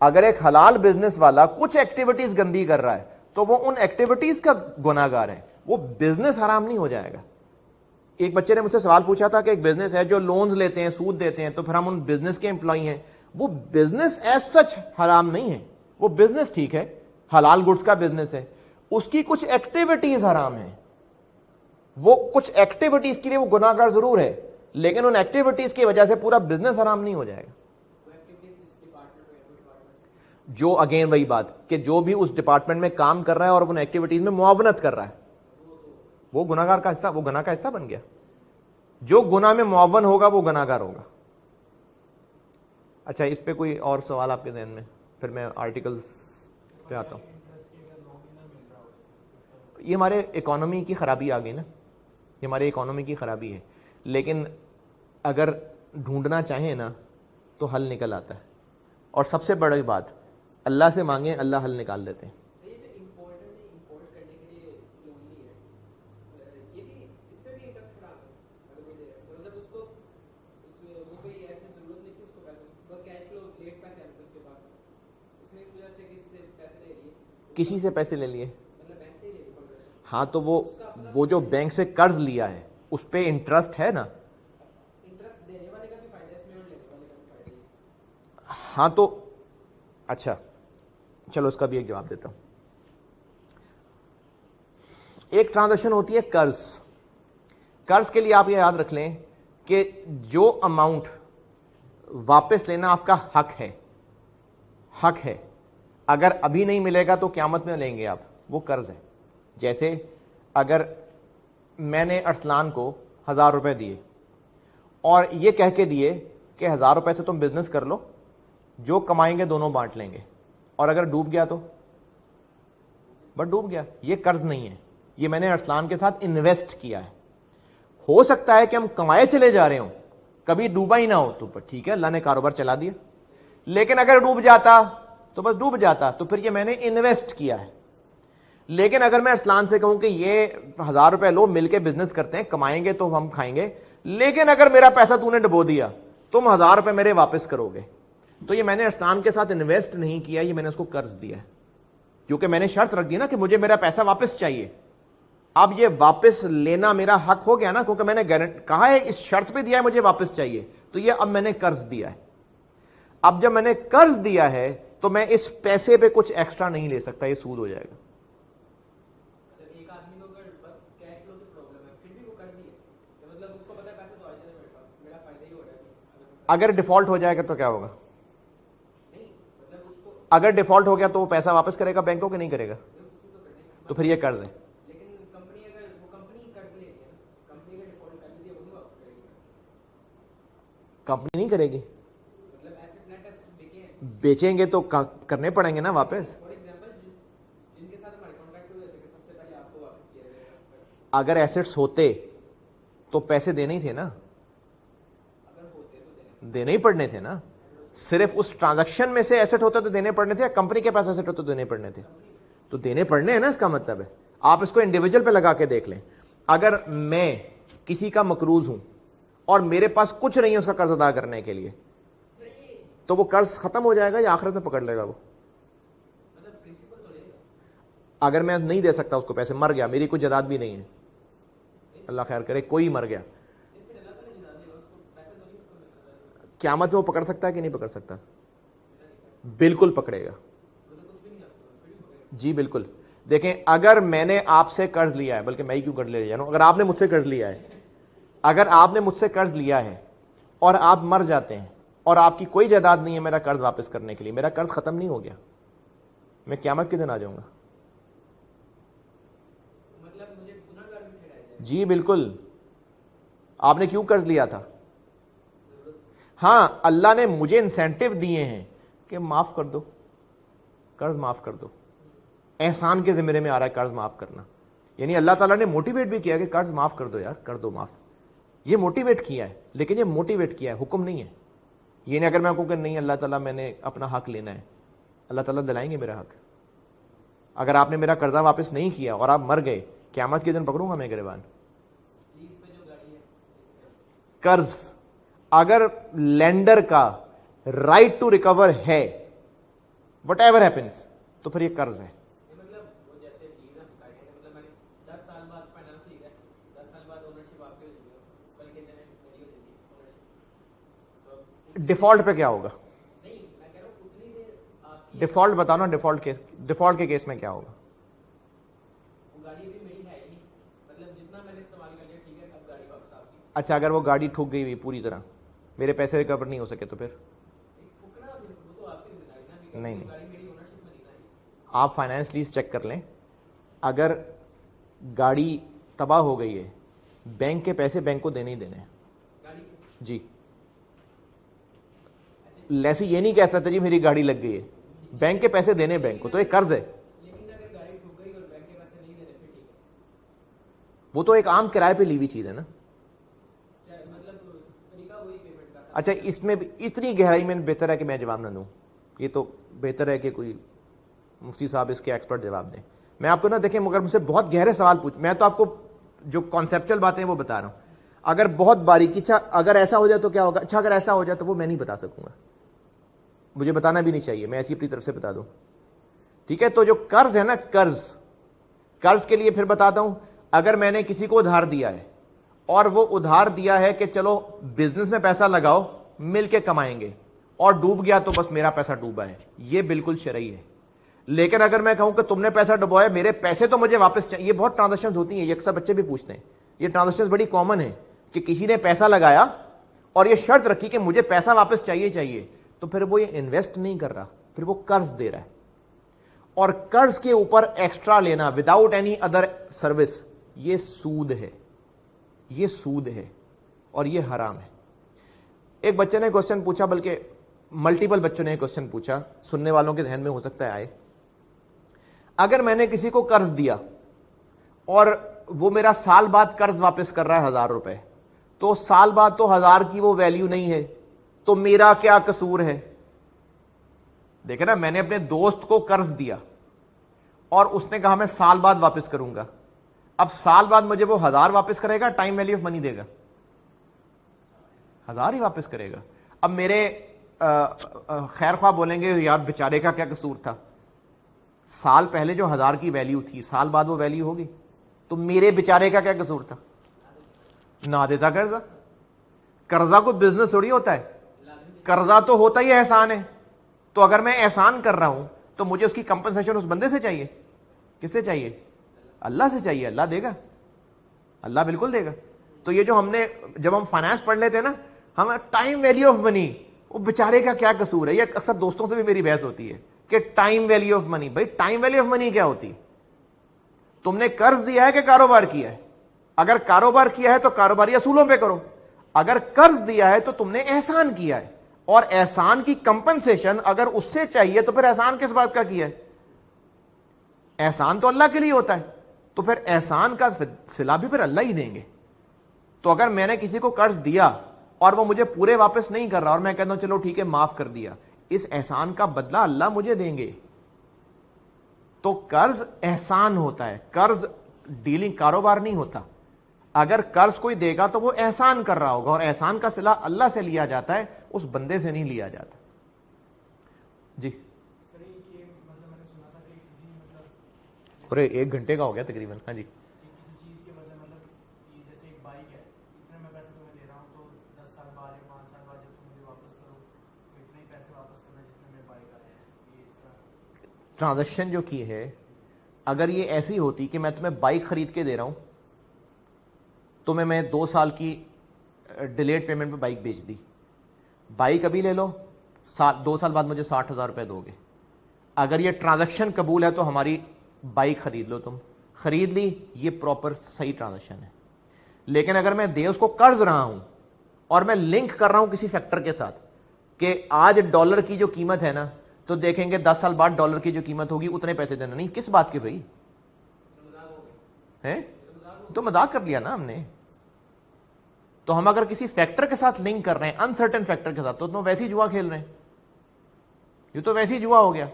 اگر ایک حلال بزنس والا کچھ ایکٹیویٹیز گندی کر رہا ہے تو وہ ان ایکٹیویٹیز کا گناہ گار ہے, وہ بزنس حرام نہیں ہو جائے گا. ایک بچے نے مجھ سے سوال پوچھا تھا کہ ایک بزنس ہے جو لونز لیتے ہیں, سود دیتے ہیں, تو پھر ہم ان بزنس کے امپلائی ہیں. وہ بزنس ایز سچ حرام نہیں ہے, وہ بزنس ٹھیک ہے, حلال گڈز کا بزنس ہے, اس کی کچھ ایکٹیویٹیز حرام ہیں. وہ کچھ ایکٹیویٹیز کے لیے وہ گناہ گار ضرور ہے, لیکن ان ایکٹیویٹیز کی وجہ سے پورا بزنس حرام نہیں ہو جائے گا. جو اگین وہی بات کہ جو بھی اس ڈپارٹمنٹ میں کام کر رہا ہے اور ان ایکٹیویٹیز میں معاونت کر رہا ہے وہ گناہ گار کا حصہ, وہ گناہ کا حصہ بن گیا. جو گناہ میں معاون ہوگا وہ گناہ گار ہوگا. اچھا اس پہ کوئی اور سوال آپ کے ذہن میں, پھر میں آرٹیکلز پہ آتا ہوں. یہ ہمارے اکانومی کی خرابی آ گئی نا, یہ ہمارے اکانومی کی خرابی ہے, لیکن اگر ڈھونڈنا چاہیں نا تو حل نکل آتا ہے. اور سب سے بڑی بات اللہ سے مانگیں, اللہ حل نکال دیتے ہیں. کسی سے پیسے لے لیے. ہاں تو وہ جو بینک سے قرض لیا ہے اس پہ انٹرسٹ ہے نا. ہاں تو اچھا چلو اس کا بھی ایک جواب دیتا ہوں. ایک ٹرانزیکشن ہوتی ہے قرض. قرض کے لیے آپ یہ یاد رکھ لیں کہ جو اماؤنٹ واپس لینا آپ کا حق ہے, اگر ابھی نہیں ملے گا تو قیامت میں لیں گے آپ, وہ قرض ہے. جیسے اگر میں نے ارسلان کو 1000 روپے دیے اور یہ کہہ کے دیے کہ 1000 روپے سے تم بزنس کر لو, جو کمائیں گے دونوں بانٹ لیں گے, اور اگر ڈوب گیا تو بس ڈوب گیا, یہ قرض نہیں ہے, یہ میں نے ارسلان کے ساتھ انویسٹ کیا ہے. ہو سکتا ہے کہ ہم کمائے چلے جا رہے ہوں, کبھی ڈوبا ہی نہ ہو تو ٹھیک ہے, اللہ نے کاروبار چلا دیا. لیکن اگر ڈوب جاتا تو بس ڈوب جاتا, تو پھر یہ میں نے انویسٹ کیا ہے. لیکن اگر میں ارسلان سے کہوں کہ یہ 1000 روپے لو, مل کے بزنس کرتے ہیں, کمائیں گے تو ہم کھائیں گے, لیکن اگر میرا پیسہ تو نے ڈبو دیا تم 1000 روپے میرے واپس کرو گے, تو یہ میں نے ارسلان کے ساتھ انویسٹ نہیں کیا, یہ میں نے اس کو قرض دیا ہے. کیونکہ میں نے شرط رکھ دی نا کہ مجھے میرا پیسہ واپس چاہیے. اب یہ واپس لینا میرا حق ہو گیا نا, کیونکہ میں نے کہا ہے اس شرط پہ دیا ہے مجھے واپس چاہیے, تو یہ اب میں نے قرض دیا ہے. اب جب میں نے قرض دیا ہے تو میں اس پیسے پہ کچھ ایکسٹرا نہیں لے سکتا, یہ سود ہو جائے گا. اگر ڈیفالٹ ہو جائے گا تو کیا ہوگا؟ اگر ڈیفالٹ ہو گیا تو وہ پیسہ واپس کرے گا بینکوں کے نہیں کرے گا, تو پھر یہ قرض ہے. کمپنی نہیں کرے گی, بیچیں گے تو کرنے پڑیں گے نا واپس. اگر ایسٹس ہوتے تو پیسے دینے ہی تھے نا, دینے ہی پڑنے تھے نا. صرف اس ٹرانزیکشن میں سے ایسٹ ہوتا تو دینے پڑنے تھے, یا کمپنی کے پاس ایسٹ ہوتا تو دینے پڑنے تھے؟ تو دینے پڑنے ہیں نا, اس کا مطلب ہے. آپ اس کو انڈیویجل پہ لگا کے دیکھ لیں. اگر میں کسی کا مقروض ہوں اور میرے پاس کچھ نہیں ہے اس کا قرض ادا کرنے کے لیے, تو وہ قرض ختم ہو جائے گا یا آخرت میں پکڑ لے گا وہ؟ اگر میں نہیں دے سکتا اس کو پیسے, مر گیا, میری کوئی جائیداد بھی نہیں ہے, اللہ خیر کرے, کوئی مر گیا, قیامت میں وہ پکڑ سکتا ہے کہ نہیں پکڑ سکتا؟ بالکل پکڑے گا. جی بالکل. دیکھیں اگر میں نے آپ سے قرض لیا ہے, بلکہ میں ہی کیوں قرض لے جا رہا ہوں, اگر آپ نے مجھ سے قرض لیا ہے, اگر آپ نے مجھ سے قرض لیا ہے اور آپ مر جاتے ہیں اور آپ کی کوئی جائیداد نہیں ہے میرا قرض واپس کرنے کے لیے, میرا قرض ختم نہیں ہو گیا, میں قیامت کے دن آ جاؤں گا. جی بالکل. آپ نے کیوں قرض لیا تھا؟ ہاں اللہ نے مجھے انسینٹیو دیے ہیں کہ معاف کر دو, قرض معاف کر دو. احسان کے ذمہ میں آ رہا ہے قرض معاف کرنا, یعنی اللہ تعالیٰ نے موٹیویٹ بھی کیا کہ قرض معاف کر دو یار, کر دو معاف. یہ موٹیویٹ کیا ہے, لیکن یہ موٹیویٹ کیا ہے, حکم نہیں ہے. یہ نہیں اگر میں کہوں کہ نہیں اللہ تعالیٰ میں نے اپنا حق لینا ہے, اللہ تعالیٰ دلائیں گے میرا حق. اگر آپ نے میرا قرضہ واپس نہیں کیا اور آپ مر گئے, قیامت کے دن پکڑوں گا میں گریبان. قرض اگر لینڈر کا رائٹ ٹو ریکور ہے, وٹ ایور ہیپنس, تو پھر یہ قرض ہے. ڈیفالٹ پہ کیا ہوگا؟ ڈیفالٹ بتاؤ نا, ڈیفالٹ کے کیس میں کیا ہوگا؟ اچھا اگر وہ گاڑی ٹھک گئی ہوئی پوری طرح, میرے پیسے ریکور نہیں ہو سکے تو پھر نہیں, آپ فائنانس لیز چیک کر لیں. اگر گاڑی تباہ ہو گئی ہے, بینک کے پیسے بینک کو دینے ہی دینے ہیں. جی لیسی یہ نہیں کہہ سکتا جی میری گاڑی لگ گئی ہے, بینک کے پیسے دینے بینک کو, تو ایک قرض ہے. وہ تو ایک عام کرائے پہ لی ہوئی چیز ہے نا. اچھا اس میں اتنی گہرائی میں بہتر ہے کہ میں جواب نہ دوں, یہ تو بہتر ہے کہ کوئی مفتی صاحب اس کے ایکسپرٹ جواب دیں. میں آپ کو نہ دیکھیں, مگر مجھ سے بہت گہرے سوال پوچھ, میں تو آپ کو جو کانسیپچل باتیں وہ بتا رہا ہوں. اگر بہت باریکی, اچھا اگر ایسا ہو جائے تو کیا ہوگا, اچھا اگر ایسا ہو جائے تو وہ میں نہیں بتا سکوں گا, مجھے بتانا بھی نہیں چاہیے, میں ایسی اپنی طرف سے بتا دوں. ٹھیک ہے, تو جو قرض ہے نا, قرض کے لیے پھر بتاتا ہوں, اگر میں نے کسی کو ادھار دیا ہے اور وہ ادھار دیا ہے کہ چلو بزنس میں پیسہ لگاؤ, مل کے کمائیں گے, اور ڈوب گیا تو بس میرا پیسہ ڈوبا ہے, یہ بالکل شرعی ہے. لیکن اگر میں کہوں کہ تم نے پیسہ ڈبویا, میرے پیسے تو مجھے واپس چاہیے, یہ بہت ٹرانزیکشن ہوتی ہیں, یہ اکثر بچے بھی پوچھتے ہیں, یہ ٹرانزیکشن بڑی کامن ہے کہ کسی نے پیسہ لگایا اور یہ شرط رکھی کہ مجھے پیسہ واپس چاہیے, تو پھر وہ یہ انویسٹ نہیں کر رہا, پھر وہ قرض دے رہا ہے. اور قرض کے اوپر ایکسٹرا لینا وداؤٹ اینی ادر سروس, یہ سود ہے, یہ سود ہے اور یہ حرام ہے. ایک بچے نے کوشچن پوچھا, بلکہ ملٹیپل بچوں نے کوشچن پوچھا, سننے والوں کے ذہن میں ہو سکتا ہے آئے, اگر میں نے کسی کو قرض دیا اور وہ میرا سال بعد قرض واپس کر رہا ہے 1000 روپے, تو سال بعد تو 1000 کی وہ ویلیو نہیں ہے, تو میرا کیا قصور ہے؟ دیکھیں نا, میں نے اپنے دوست کو قرض دیا اور اس نے کہا میں سال بعد واپس کروں گا, اب سال بعد مجھے وہ 1000 واپس کرے گا, ٹائم ویلیو آف منی دے گا, 1000 ہی واپس کرے گا. اب میرے خیر خواہ بولیں گے یار بیچارے کا کیا قصور تھا, سال پہلے جو 1000 کی ویلیو تھی سال بعد وہ ویلیو ہوگی, تو میرے بیچارے کا کیا قصور تھا؟ نہ دیتا قرضہ. قرضہ کو بزنس تھوڑی ہوتا ہے, قرضہ تو ہوتا ہی احسان ہے. تو اگر میں احسان کر رہا ہوں تو مجھے اس کی کمپنسیشن اس بندے سے چاہیے, کس سے چاہیے؟ اللہ سے چاہیے, اللہ دے گا, اللہ بالکل دے گا. تو یہ جو ہم نے, جب ہم فائنانس پڑھ لیتے ہیں نا, ہم ٹائم ویلیو آف منی, وہ بیچارے کا کیا قصور ہے, یہ اکثر دوستوں سے بھی میری بحث ہوتی ہے کہ ٹائم ویلیو آف منی. بھائی ٹائم ویلیو آف منی کیا ہوتی؟ تم نے قرض دیا ہے کہ کاروبار کیا ہے؟ اگر کاروبار کیا ہے تو کاروباری اصولوں پہ کرو, اگر قرض دیا ہے تو تم نے احسان کیا ہے, اور احسان کی کمپنسیشن اگر اس سے چاہیے تو پھر احسان کس بات کا کیا ہے؟ احسان تو اللہ کے لیے ہوتا ہے, تو پھر احسان کا صلہ بھی پھر اللہ ہی دیں گے. تو اگر میں نے کسی کو قرض دیا اور وہ مجھے پورے واپس نہیں کر رہا اور میں کہتا ہوں چلو ٹھیک ہے معاف کر دیا, اس احسان کا بدلہ اللہ مجھے دیں گے. تو قرض احسان ہوتا ہے, قرض ڈیلنگ کاروبار نہیں ہوتا. اگر قرض کوئی دے گا تو وہ احسان کر رہا ہوگا, اور احسان کا صلہ اللہ سے لیا جاتا ہے, اس بندے سے نہیں لیا جاتا. جی ایک گھنٹے کا ہو گیا تقریباً. ہاں جی, ٹرانزیکشن جو کی ہے, اگر یہ ایسی ہوتی کہ میں تمہیں بائک خرید کے دے رہا ہوں, تمہیں میں 2 سال کی ڈیلیڈ پیمنٹ پہ بائک بیچ دی, بائک ابھی لے لو, 2 سال بعد مجھے 60,000 روپے دو گے. اگر یہ ٹرانزیکشن قبول ہے تو ہماری بائک خرید لو, تم خرید لی, یہ پراپر صحیح ٹرانزیکشن ہے. لیکن اگر میں دے اس کو قرض رہا ہوں اور میں لنک کر رہا ہوں کسی فیکٹر کے ساتھ کہ آج ڈالر کی جو قیمت ہے نا, تو دیکھیں گے 10 سال بعد ڈالر کی جو قیمت ہوگی اتنے پیسے دینا, نہیں کس بات کے بھائی ہے, تو مذاق کر لیا نا ہم نے. تو ہم اگر کسی فیکٹر کے ساتھ لنک کر رہے ہیں, انسرٹن فیکٹر کے ساتھ, تو تم ویسی جوا کھیل رہے ہیں, یہ تو ویسی جوا ہو گیا.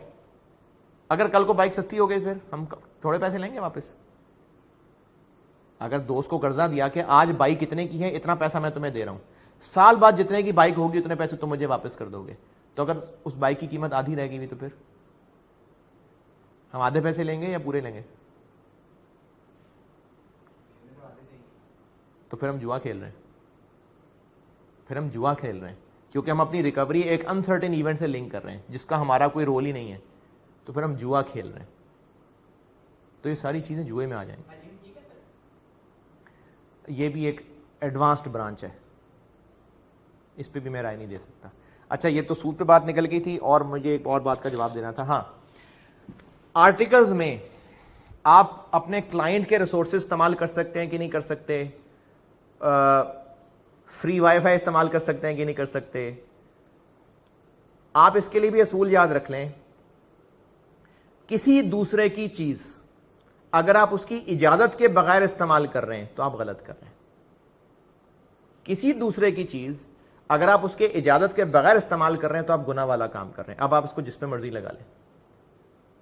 اگر کل کو بائک سستی ہو گئی پھر ہم تھوڑے پیسے لیں گے واپس. اگر دوست کو قرضہ دیا کہ آج بائک اتنے کی ہے, اتنا پیسہ میں تمہیں دے رہا ہوں, سال بعد جتنے کی بائک ہوگی اتنے پیسے تم مجھے واپس کر دو گے, تو اگر اس بائک کی قیمت آدھی رہ گئی تو پھر ہم آدھے پیسے لیں گے یا پورے لیں گے؟ تو پھر ہم جوا کھیل رہے ہیں, پھر ہم جوا کھیل رہے ہیں, کیونکہ ہم اپنی ریکوری ایک انسرٹن ایونٹ سے لنک کر رہے ہیں جس کا ہمارا کوئی رول ہی نہیں ہے, تو پھر ہم جوا کھیل رہے ہیں. تو یہ ساری چیزیں جوئے میں آ جائیں گی. یہ بھی ایک ایڈوانسڈ برانچ ہے, اس پہ بھی میں رائے نہیں دے سکتا. اچھا, یہ تو سود پہ بات نکل گئی تھی, اور مجھے ایک اور بات کا جواب دینا تھا. ہاں, آرٹیکلز میں آپ اپنے کلائنٹ کے ریسورسز استعمال کر سکتے ہیں کہ نہیں کر سکتے, فری وائی فائی استعمال کر سکتے ہیں کہ نہیں کر سکتے. آپ اس کے لیے بھی اصول یاد رکھ لیں, کسی دوسرے کی چیز اگر آپ اس کی اجازت کے بغیر استعمال کر رہے ہیں تو آپ غلط کر رہے ہیں. کسی دوسرے کی چیز اگر آپ اس کے اجازت کے بغیر استعمال کر رہے ہیں تو آپ گناہ والا کام کر رہے ہیں. اب آپ اس کو جس پہ مرضی لگا لیں.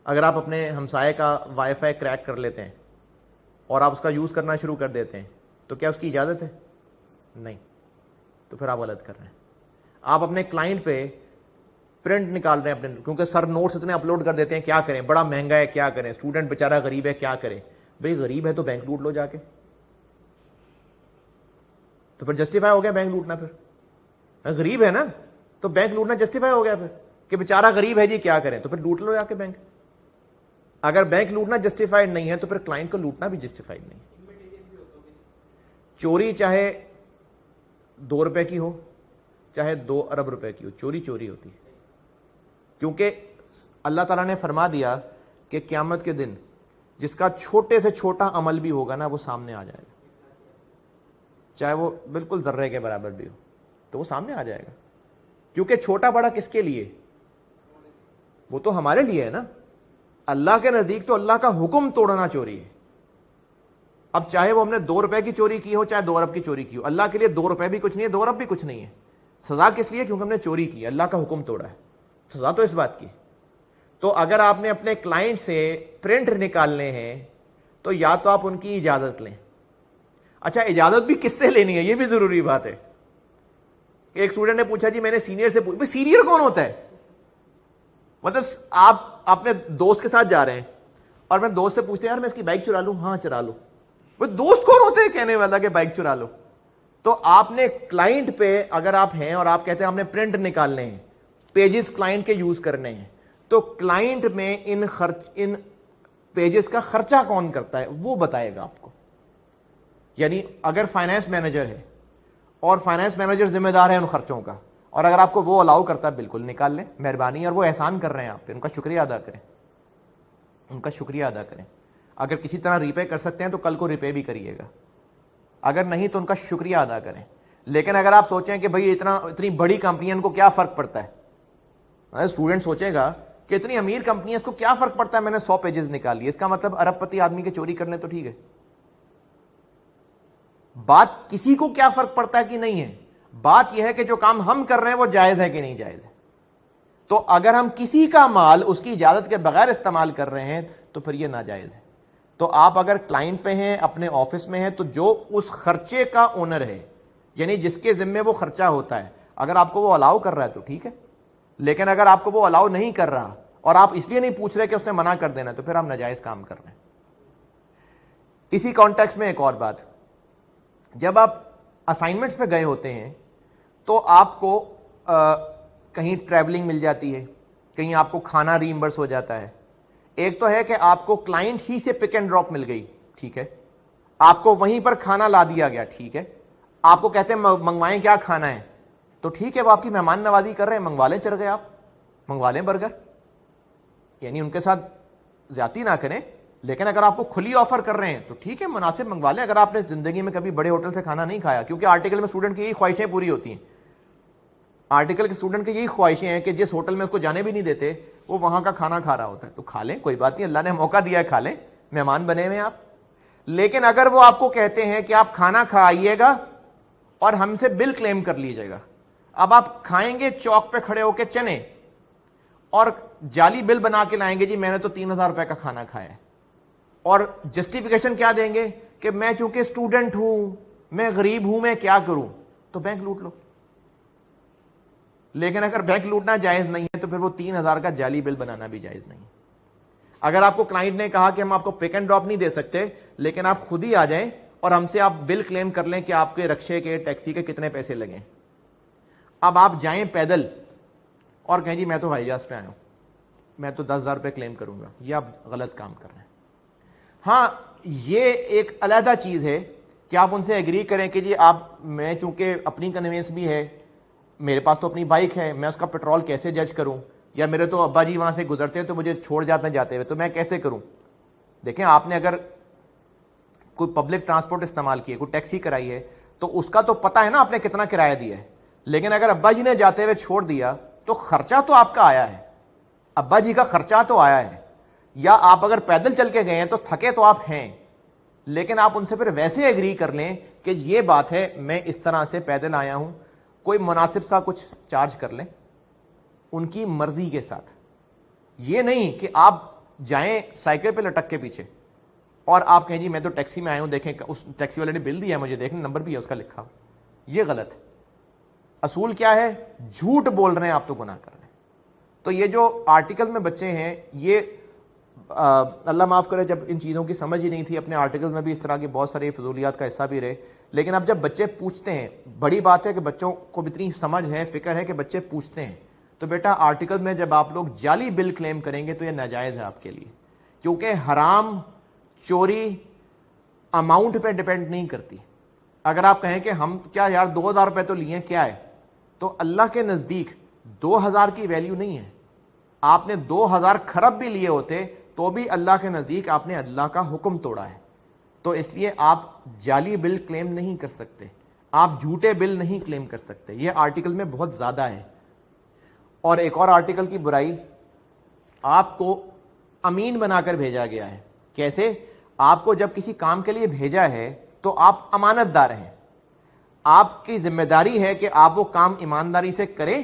اگر آپ اپنے ہمسائے کا وائی فائی کریک کر لیتے ہیں اور آپ اس کا یوز کرنا شروع کر دیتے ہیں, تو کیا اس کی اجازت ہے؟ نہیں, تو پھر آپ غلط کر رہے ہیں. آپ اپنے کلائنٹ پہ پرنٹ نکال رہے ہیں اپنے, کیونکہ سر نوٹس اتنے اپلوڈ کر دیتے ہیں, کیا کریں, بڑا مہنگا ہے, کیا کریں, اسٹوڈنٹ بیچارہ غریب ہے, کیا کریں. بھئی غریب ہے تو بینک لوٹ لو جا کے, تو پھر جسٹیفائی ہو گیا بینک لوٹنا. پھر غریب ہے نا تو بینک لوٹنا جسٹیفائی ہو گیا پھر, کہ بیچارہ غریب ہے جی کیا کریں, تو پھر لوٹ لو جا کے بینک. اگر بینک لوٹنا جسٹیفائڈ نہیں ہے تو پھر کلائنٹ کو لوٹنا بھی جسٹیفائڈ نہیں. چوری چاہے 2 روپے کی ہو چاہے 2 ارب روپے کی ہو, چوری چوری ہوتی ہے. کیونکہ اللہ تعالیٰ نے فرما دیا کہ قیامت کے دن جس کا چھوٹے سے چھوٹا عمل بھی ہوگا نا وہ سامنے آ جائے گا, چاہے وہ بالکل ذرے کے برابر بھی ہو, تو وہ سامنے آ جائے گا. کیونکہ چھوٹا بڑا کس کے لیے, وہ تو ہمارے لیے ہے نا. اللہ کے نزدیک تو اللہ کا حکم توڑنا چوری ہے. اب چاہے وہ ہم نے 2 روپے کی چوری کی ہو چاہے 2 ارب کی چوری کی ہو, اللہ کے لیے 2 روپے بھی کچھ نہیں ہے, 2 ارب بھی کچھ نہیں ہے. سزا کس لیے, کیونکہ ہم نے چوری کی, اللہ کا حکم توڑا ہے, سزا تو اس بات کی. تو اگر آپ نے اپنے کلائنٹ سے پرنٹ نکالنے ہیں تو یا تو آپ ان کی اجازت لیں. اچھا اجازت بھی کس سے لینی ہے, یہ بھی ضروری بات ہے. ایک اسٹوڈنٹ نے پوچھا جی میں نے سینئر سے پوچھا, سینئر کون ہوتا ہے, مطلب آپ اپنے دوست کے ساتھ جا رہے ہیں اور میں دوست سے پوچھتے ہیں یار میں اس کی بائک چرا لوں, ہاں چرا لو. وہ دوست کون ہوتے ہیں کہنے والا کہ بائک چرا لو. تو آپ نے کلائنٹ پہ اگر آپ ہیں اور آپ کہتے ہیں ہم نے پرنٹ نکالنے ہیں, پیجز کلائنٹ کے یوز کرنے ہیں, تو کلائنٹ میں ان پیجز کا خرچہ کون کرتا ہے وہ بتائے گا آپ کو. یعنی اگر فائنانس مینیجر ہے اور فائنانس مینیجر ذمہ دار ہے ان خرچوں کا, اور اگر آپ کو وہ الاؤ کرتا ہے بالکل نکال لیں, مہربانی, اور وہ احسان کر رہے ہیں آپ پہ, ان کا شکریہ ادا کریں, ان کا شکریہ ادا کریں. اگر کسی طرح ریپے کر سکتے ہیں تو کل کو ریپے بھی کریے گا, اگر نہیں تو ان کا شکریہ ادا کریں. لیکن اگر آپ سوچیں کہ بھئی اتنی بڑی کمپنی ان کو کیا فرق پڑتا ہے, اسٹوڈنٹ سوچے گا کہ اتنی امیر کمپنی ہے اس کو کیا فرق پڑتا ہے میں نے 100 پیجز نکال لیے, اس کا مطلب ارب پتی آدمی کے چوری کر لیں تو ٹھیک ہے. بات کسی کو کیا فرق پڑتا ہے کہ نہیں ہے, بات یہ ہے کہ جو کام ہم کر رہے ہیں وہ جائز ہے کہ نہیں جائز ہے. تو اگر ہم کسی کا مال اس کی اجازت کے بغیر استعمال کر رہے ہیں تو پھر یہ ناجائز ہے. تو آپ اگر کلائنٹ پہ ہیں, اپنے آفس میں ہیں, تو جو اس خرچے کا اونر ہے, یعنی جس کے ذمے وہ خرچہ ہوتا ہے, اگر آپ کو وہ الاؤ کر رہا ہے تو ٹھیک ہے. لیکن اگر آپ کو وہ الاؤ نہیں کر رہا اور آپ اس لیے نہیں پوچھ رہے کہ اس نے منع کر دینا, تو پھر آپ ناجائز کام کر رہے ہیں. اسی کانٹیکس میں ایک اور بات, جب آپ اسائنمنٹس پہ گئے ہوتے ہیں تو آپ کو کہیں ٹریولنگ مل جاتی ہے, کہیں آپ کو کھانا ریمبرس ہو جاتا ہے. ایک تو ہے کہ آپ کو کلائنٹ ہی سے پک اینڈ ڈراپ مل گئی, ٹھیک ہے, آپ کو وہیں پر کھانا لا دیا گیا, ٹھیک ہے, آپ کو کہتے ہیں منگوائیں کیا کھانا ہے, تو ٹھیک ہے وہ آپ کی مہمان نوازی کر رہے ہیں, منگوا لیں, چل گئے آپ منگوا لیں برگر, یعنی ان کے ساتھ زیادتی نہ کریں. لیکن اگر آپ کو کھلی آفر کر رہے ہیں تو ٹھیک ہے, مناسب منگوا لیں. اگر آپ نے زندگی میں کبھی بڑے ہوٹل سے کھانا نہیں کھایا, کیونکہ آرٹیکل میں اسٹوڈنٹ کی یہی خواہشیں پوری ہوتی ہیں, آرٹیکل کے اسٹوڈنٹ کی یہی خواہشیں ہیں کہ جس ہوٹل میں اس کو جانے بھی نہیں دیتے وہ وہاں کا کھانا کھا رہا ہوتا ہے, تو کھا لیں, کوئی بات نہیں, اللہ نے موقع دیا ہے, کھا لیں, مہمان بنے ہوئے ہیں آپ. لیکن اگر وہ آپ کو کہتے ہیں کہ آپ کھانا کھائیے گا اور ہم سے بل کلیم کر لیجیے گا, اب آپ کھائیں گے چوک پہ کھڑے ہو کے چنے اور جعلی بل بنا کے لائیں گے, جی میں نے تو 3000 روپے کا کھانا کھایا ہے, اور جسٹیفیکیشن کیا دیں گے کہ میں چونکہ اسٹوڈنٹ ہوں, میں غریب ہوں, میں کیا کروں, تو بینک لوٹ لو. لیکن اگر بینک لوٹنا جائز نہیں ہے تو پھر وہ 3000 کا جعلی بل بنانا بھی جائز نہیں. اگر آپ کو کلائنٹ نے کہا کہ ہم آپ کو پک اینڈ ڈراپ نہیں دے سکتے, لیکن آپ خود ہی آ جائیں اور ہم سے آپ بل کلیم کر لیں کہ آپ کے رکشے کے, ٹیکسی کے کتنے پیسے لگیں. اب آپ جائیں پیدل اور کہیں جی میں تو ہوائی جہاز پہ آیا ہوں, میں تو 10,000 روپے کلیم کروں گا, یہ آپ غلط کام کر رہے ہیں. ہاں یہ ایک علیحدہ چیز ہے کہ آپ ان سے ایگری کریں کہ جی آپ, میں چونکہ اپنی کنوینس بھی ہے, میرے پاس تو اپنی بائک ہے, میں اس کا پیٹرول کیسے جج کروں, یا میرے تو ابا جی وہاں سے گزرتے ہیں تو مجھے چھوڑ جاتے ہیں جاتے ہوئے, تو میں کیسے کروں. دیکھیں آپ نے اگر کوئی پبلک ٹرانسپورٹ استعمال کیا, کوئی ٹیکسی کرائی ہے, تو اس کا تو پتا ہے نا آپ نے کتنا کرایہ دیا ہے. لیکن اگر ابا جی نے جاتے ہوئے چھوڑ دیا تو خرچہ تو آپ کا آیا ہے, ابا جی کا خرچہ تو آیا ہے. یا آپ اگر پیدل چل کے گئے ہیں تو تھکے تو آپ ہیں, لیکن آپ ان سے پھر ویسے ایگری کر لیں کہ یہ بات ہے میں اس طرح سے پیدل آیا ہوں, کوئی مناسب سا کچھ چارج کر لیں ان کی مرضی کے ساتھ. یہ نہیں کہ آپ جائیں سائیکل پہ لٹک کے پیچھے اور آپ کہیں جی میں تو ٹیکسی میں آیا ہوں, دیکھیں اس ٹیکسی والے نے بل دیا ہے مجھے, دیکھیں نمبر بھی ہے اس کا لکھا. یہ غلط ہے. اصول کیا ہے, جھوٹ بول رہے ہیں آپ تو گناہ کر رہے ہیں. تو یہ جو آرٹیکل میں بچے ہیں یہ اللہ معاف کرے جب ان چیزوں کی سمجھ ہی نہیں تھی، اپنے آرٹیکل میں بھی اس طرح کی بہت ساری فضولیات کا حصہ بھی رہے، لیکن اب جب بچے پوچھتے ہیں، بڑی بات ہے کہ بچوں کو اتنی سمجھ ہے، فکر ہے کہ بچے پوچھتے ہیں، تو بیٹا آرٹیکل میں جب آپ لوگ جعلی بل کلیم کریں گے تو یہ ناجائز ہے آپ کے لیے، کیونکہ حرام چوری اماؤنٹ پہ ڈیپینڈ نہیں کرتی. اگر آپ کہیں کہ ہم کیا یار 2000 روپے تو لیے کیا ہے، تو اللہ کے نزدیک 2000 کی ویلیو نہیں ہے. آپ نے 2000 کھرب بھی لیے ہوتے تو بھی اللہ کے نزدیک آپ نے اللہ کا حکم توڑا ہے. تو اس لیے آپ جعلی بل کلیم نہیں کر سکتے، آپ جھوٹے بل نہیں کلیم کر سکتے. یہ آرٹیکل میں بہت زیادہ ہے. اور ایک اور آرٹیکل کی برائی، آپ کو امین بنا کر بھیجا گیا ہے. کیسے؟ آپ کو جب کسی کام کے لیے بھیجا ہے تو آپ امانت دار ہیں، آپ کی ذمہ داری ہے کہ آپ وہ کام ایمانداری سے کریں.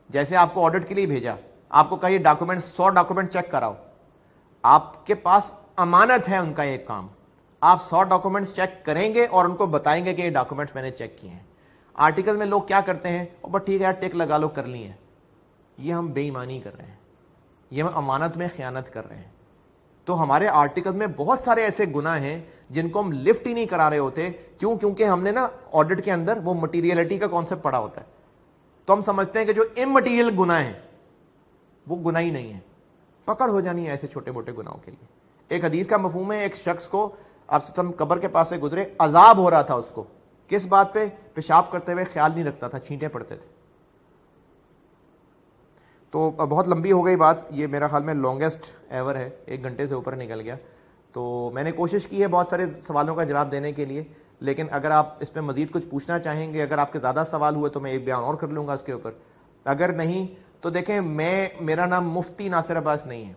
جیسے آپ کو آڈٹ کے لیے بھیجا، آپ کو کہا یہ ڈاکومنٹ 100 ڈاکومنٹ چیک کراؤ، آپ کے پاس امانت ہے ان کا ایک کام، آپ 100 ڈاکومنٹس چیک کریں گے اور ان کو بتائیں گے کہ یہ ڈاکومنٹس میں نے چیک کیے ہیں. آرٹیکل میں لوگ کیا کرتے ہیں، بس ٹھیک ہے یار ٹک لگا لو کر لی ہیں. یہ ہم بے ایمانی کر رہے ہیں، یہ ہم امانت میں خیانت کر رہے ہیں. تو ہمارے آرٹیکل میں بہت سارے ایسے گناہ ہیں جن کو ہم لفٹ ہی نہیں کرا رہے ہوتے. کیوں؟ کیونکہ ہم نے نا آڈٹ کے اندر وہ مٹیریلٹی کا کانسیپٹ پڑھا ہوتا ہے، تو ہم سمجھتے ہیں کہ جو امٹیریل گناہ ہیں وہ گناہ ہی نہیں ہے. پکڑ ہو جانی ہے ایسے چھوٹے موٹے گناہوں کے لیے. ایک حدیث کا مفہوم ہے، ایک شخص کو آپ قبر کے پاس سے گزرے، عذاب ہو رہا تھا اس کو. کس بات پہ؟ پیشاب کرتے ہوئے خیال نہیں رکھتا تھا، چھینٹے پڑتے تھے. تو بہت لمبی ہو گئی بات، یہ میرا خیال میں لانگیسٹ ایور ہے، 1 گھنٹے سے اوپر نکل گیا. تو میں نے کوشش کی ہے بہت سارے سوالوں کا جواب دینے کے لیے، لیکن اگر آپ اس پہ مزید کچھ پوچھنا چاہیں گے، اگر آپ کے زیادہ سوال ہوئے تو میں ایک بیان اور کر لوں گا اس کے اوپر. اگر نہیں تو دیکھیں، میرا نام مفتی ناصر عباس نہیں ہے،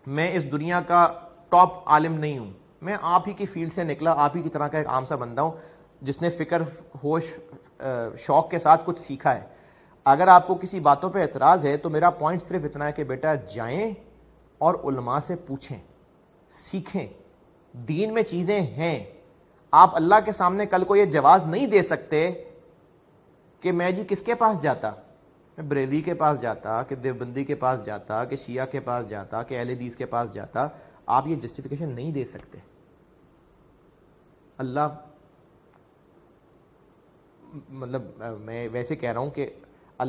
میں اس دنیا کا ٹاپ عالم نہیں ہوں. میں آپ ہی کی فیلڈ سے نکلا، آپ ہی کی طرح کا ایک عام سا بندہ ہوں جس نے فکر، ہوش، شوق کے ساتھ کچھ سیکھا ہے. اگر آپ کو کسی باتوں پہ اعتراض ہے تو میرا پوائنٹ صرف اتنا ہے کہ بیٹا جائیں اور علماء سے پوچھیں، سیکھیں. دین میں چیزیں ہیں. آپ اللہ کے سامنے کل کو یہ جواز نہیں دے سکتے کہ میں جی کس کے پاس جاتا، میں بریلوی کے پاس جاتا، کہ دیوبندی کے پاس جاتا، کہ شیعہ کے پاس جاتا، کہ اہل حدیث کے پاس جاتا. آپ یہ جسٹیفیکیشن نہیں دے سکتے. اللہ، مطلب میں ویسے کہہ رہا ہوں کہ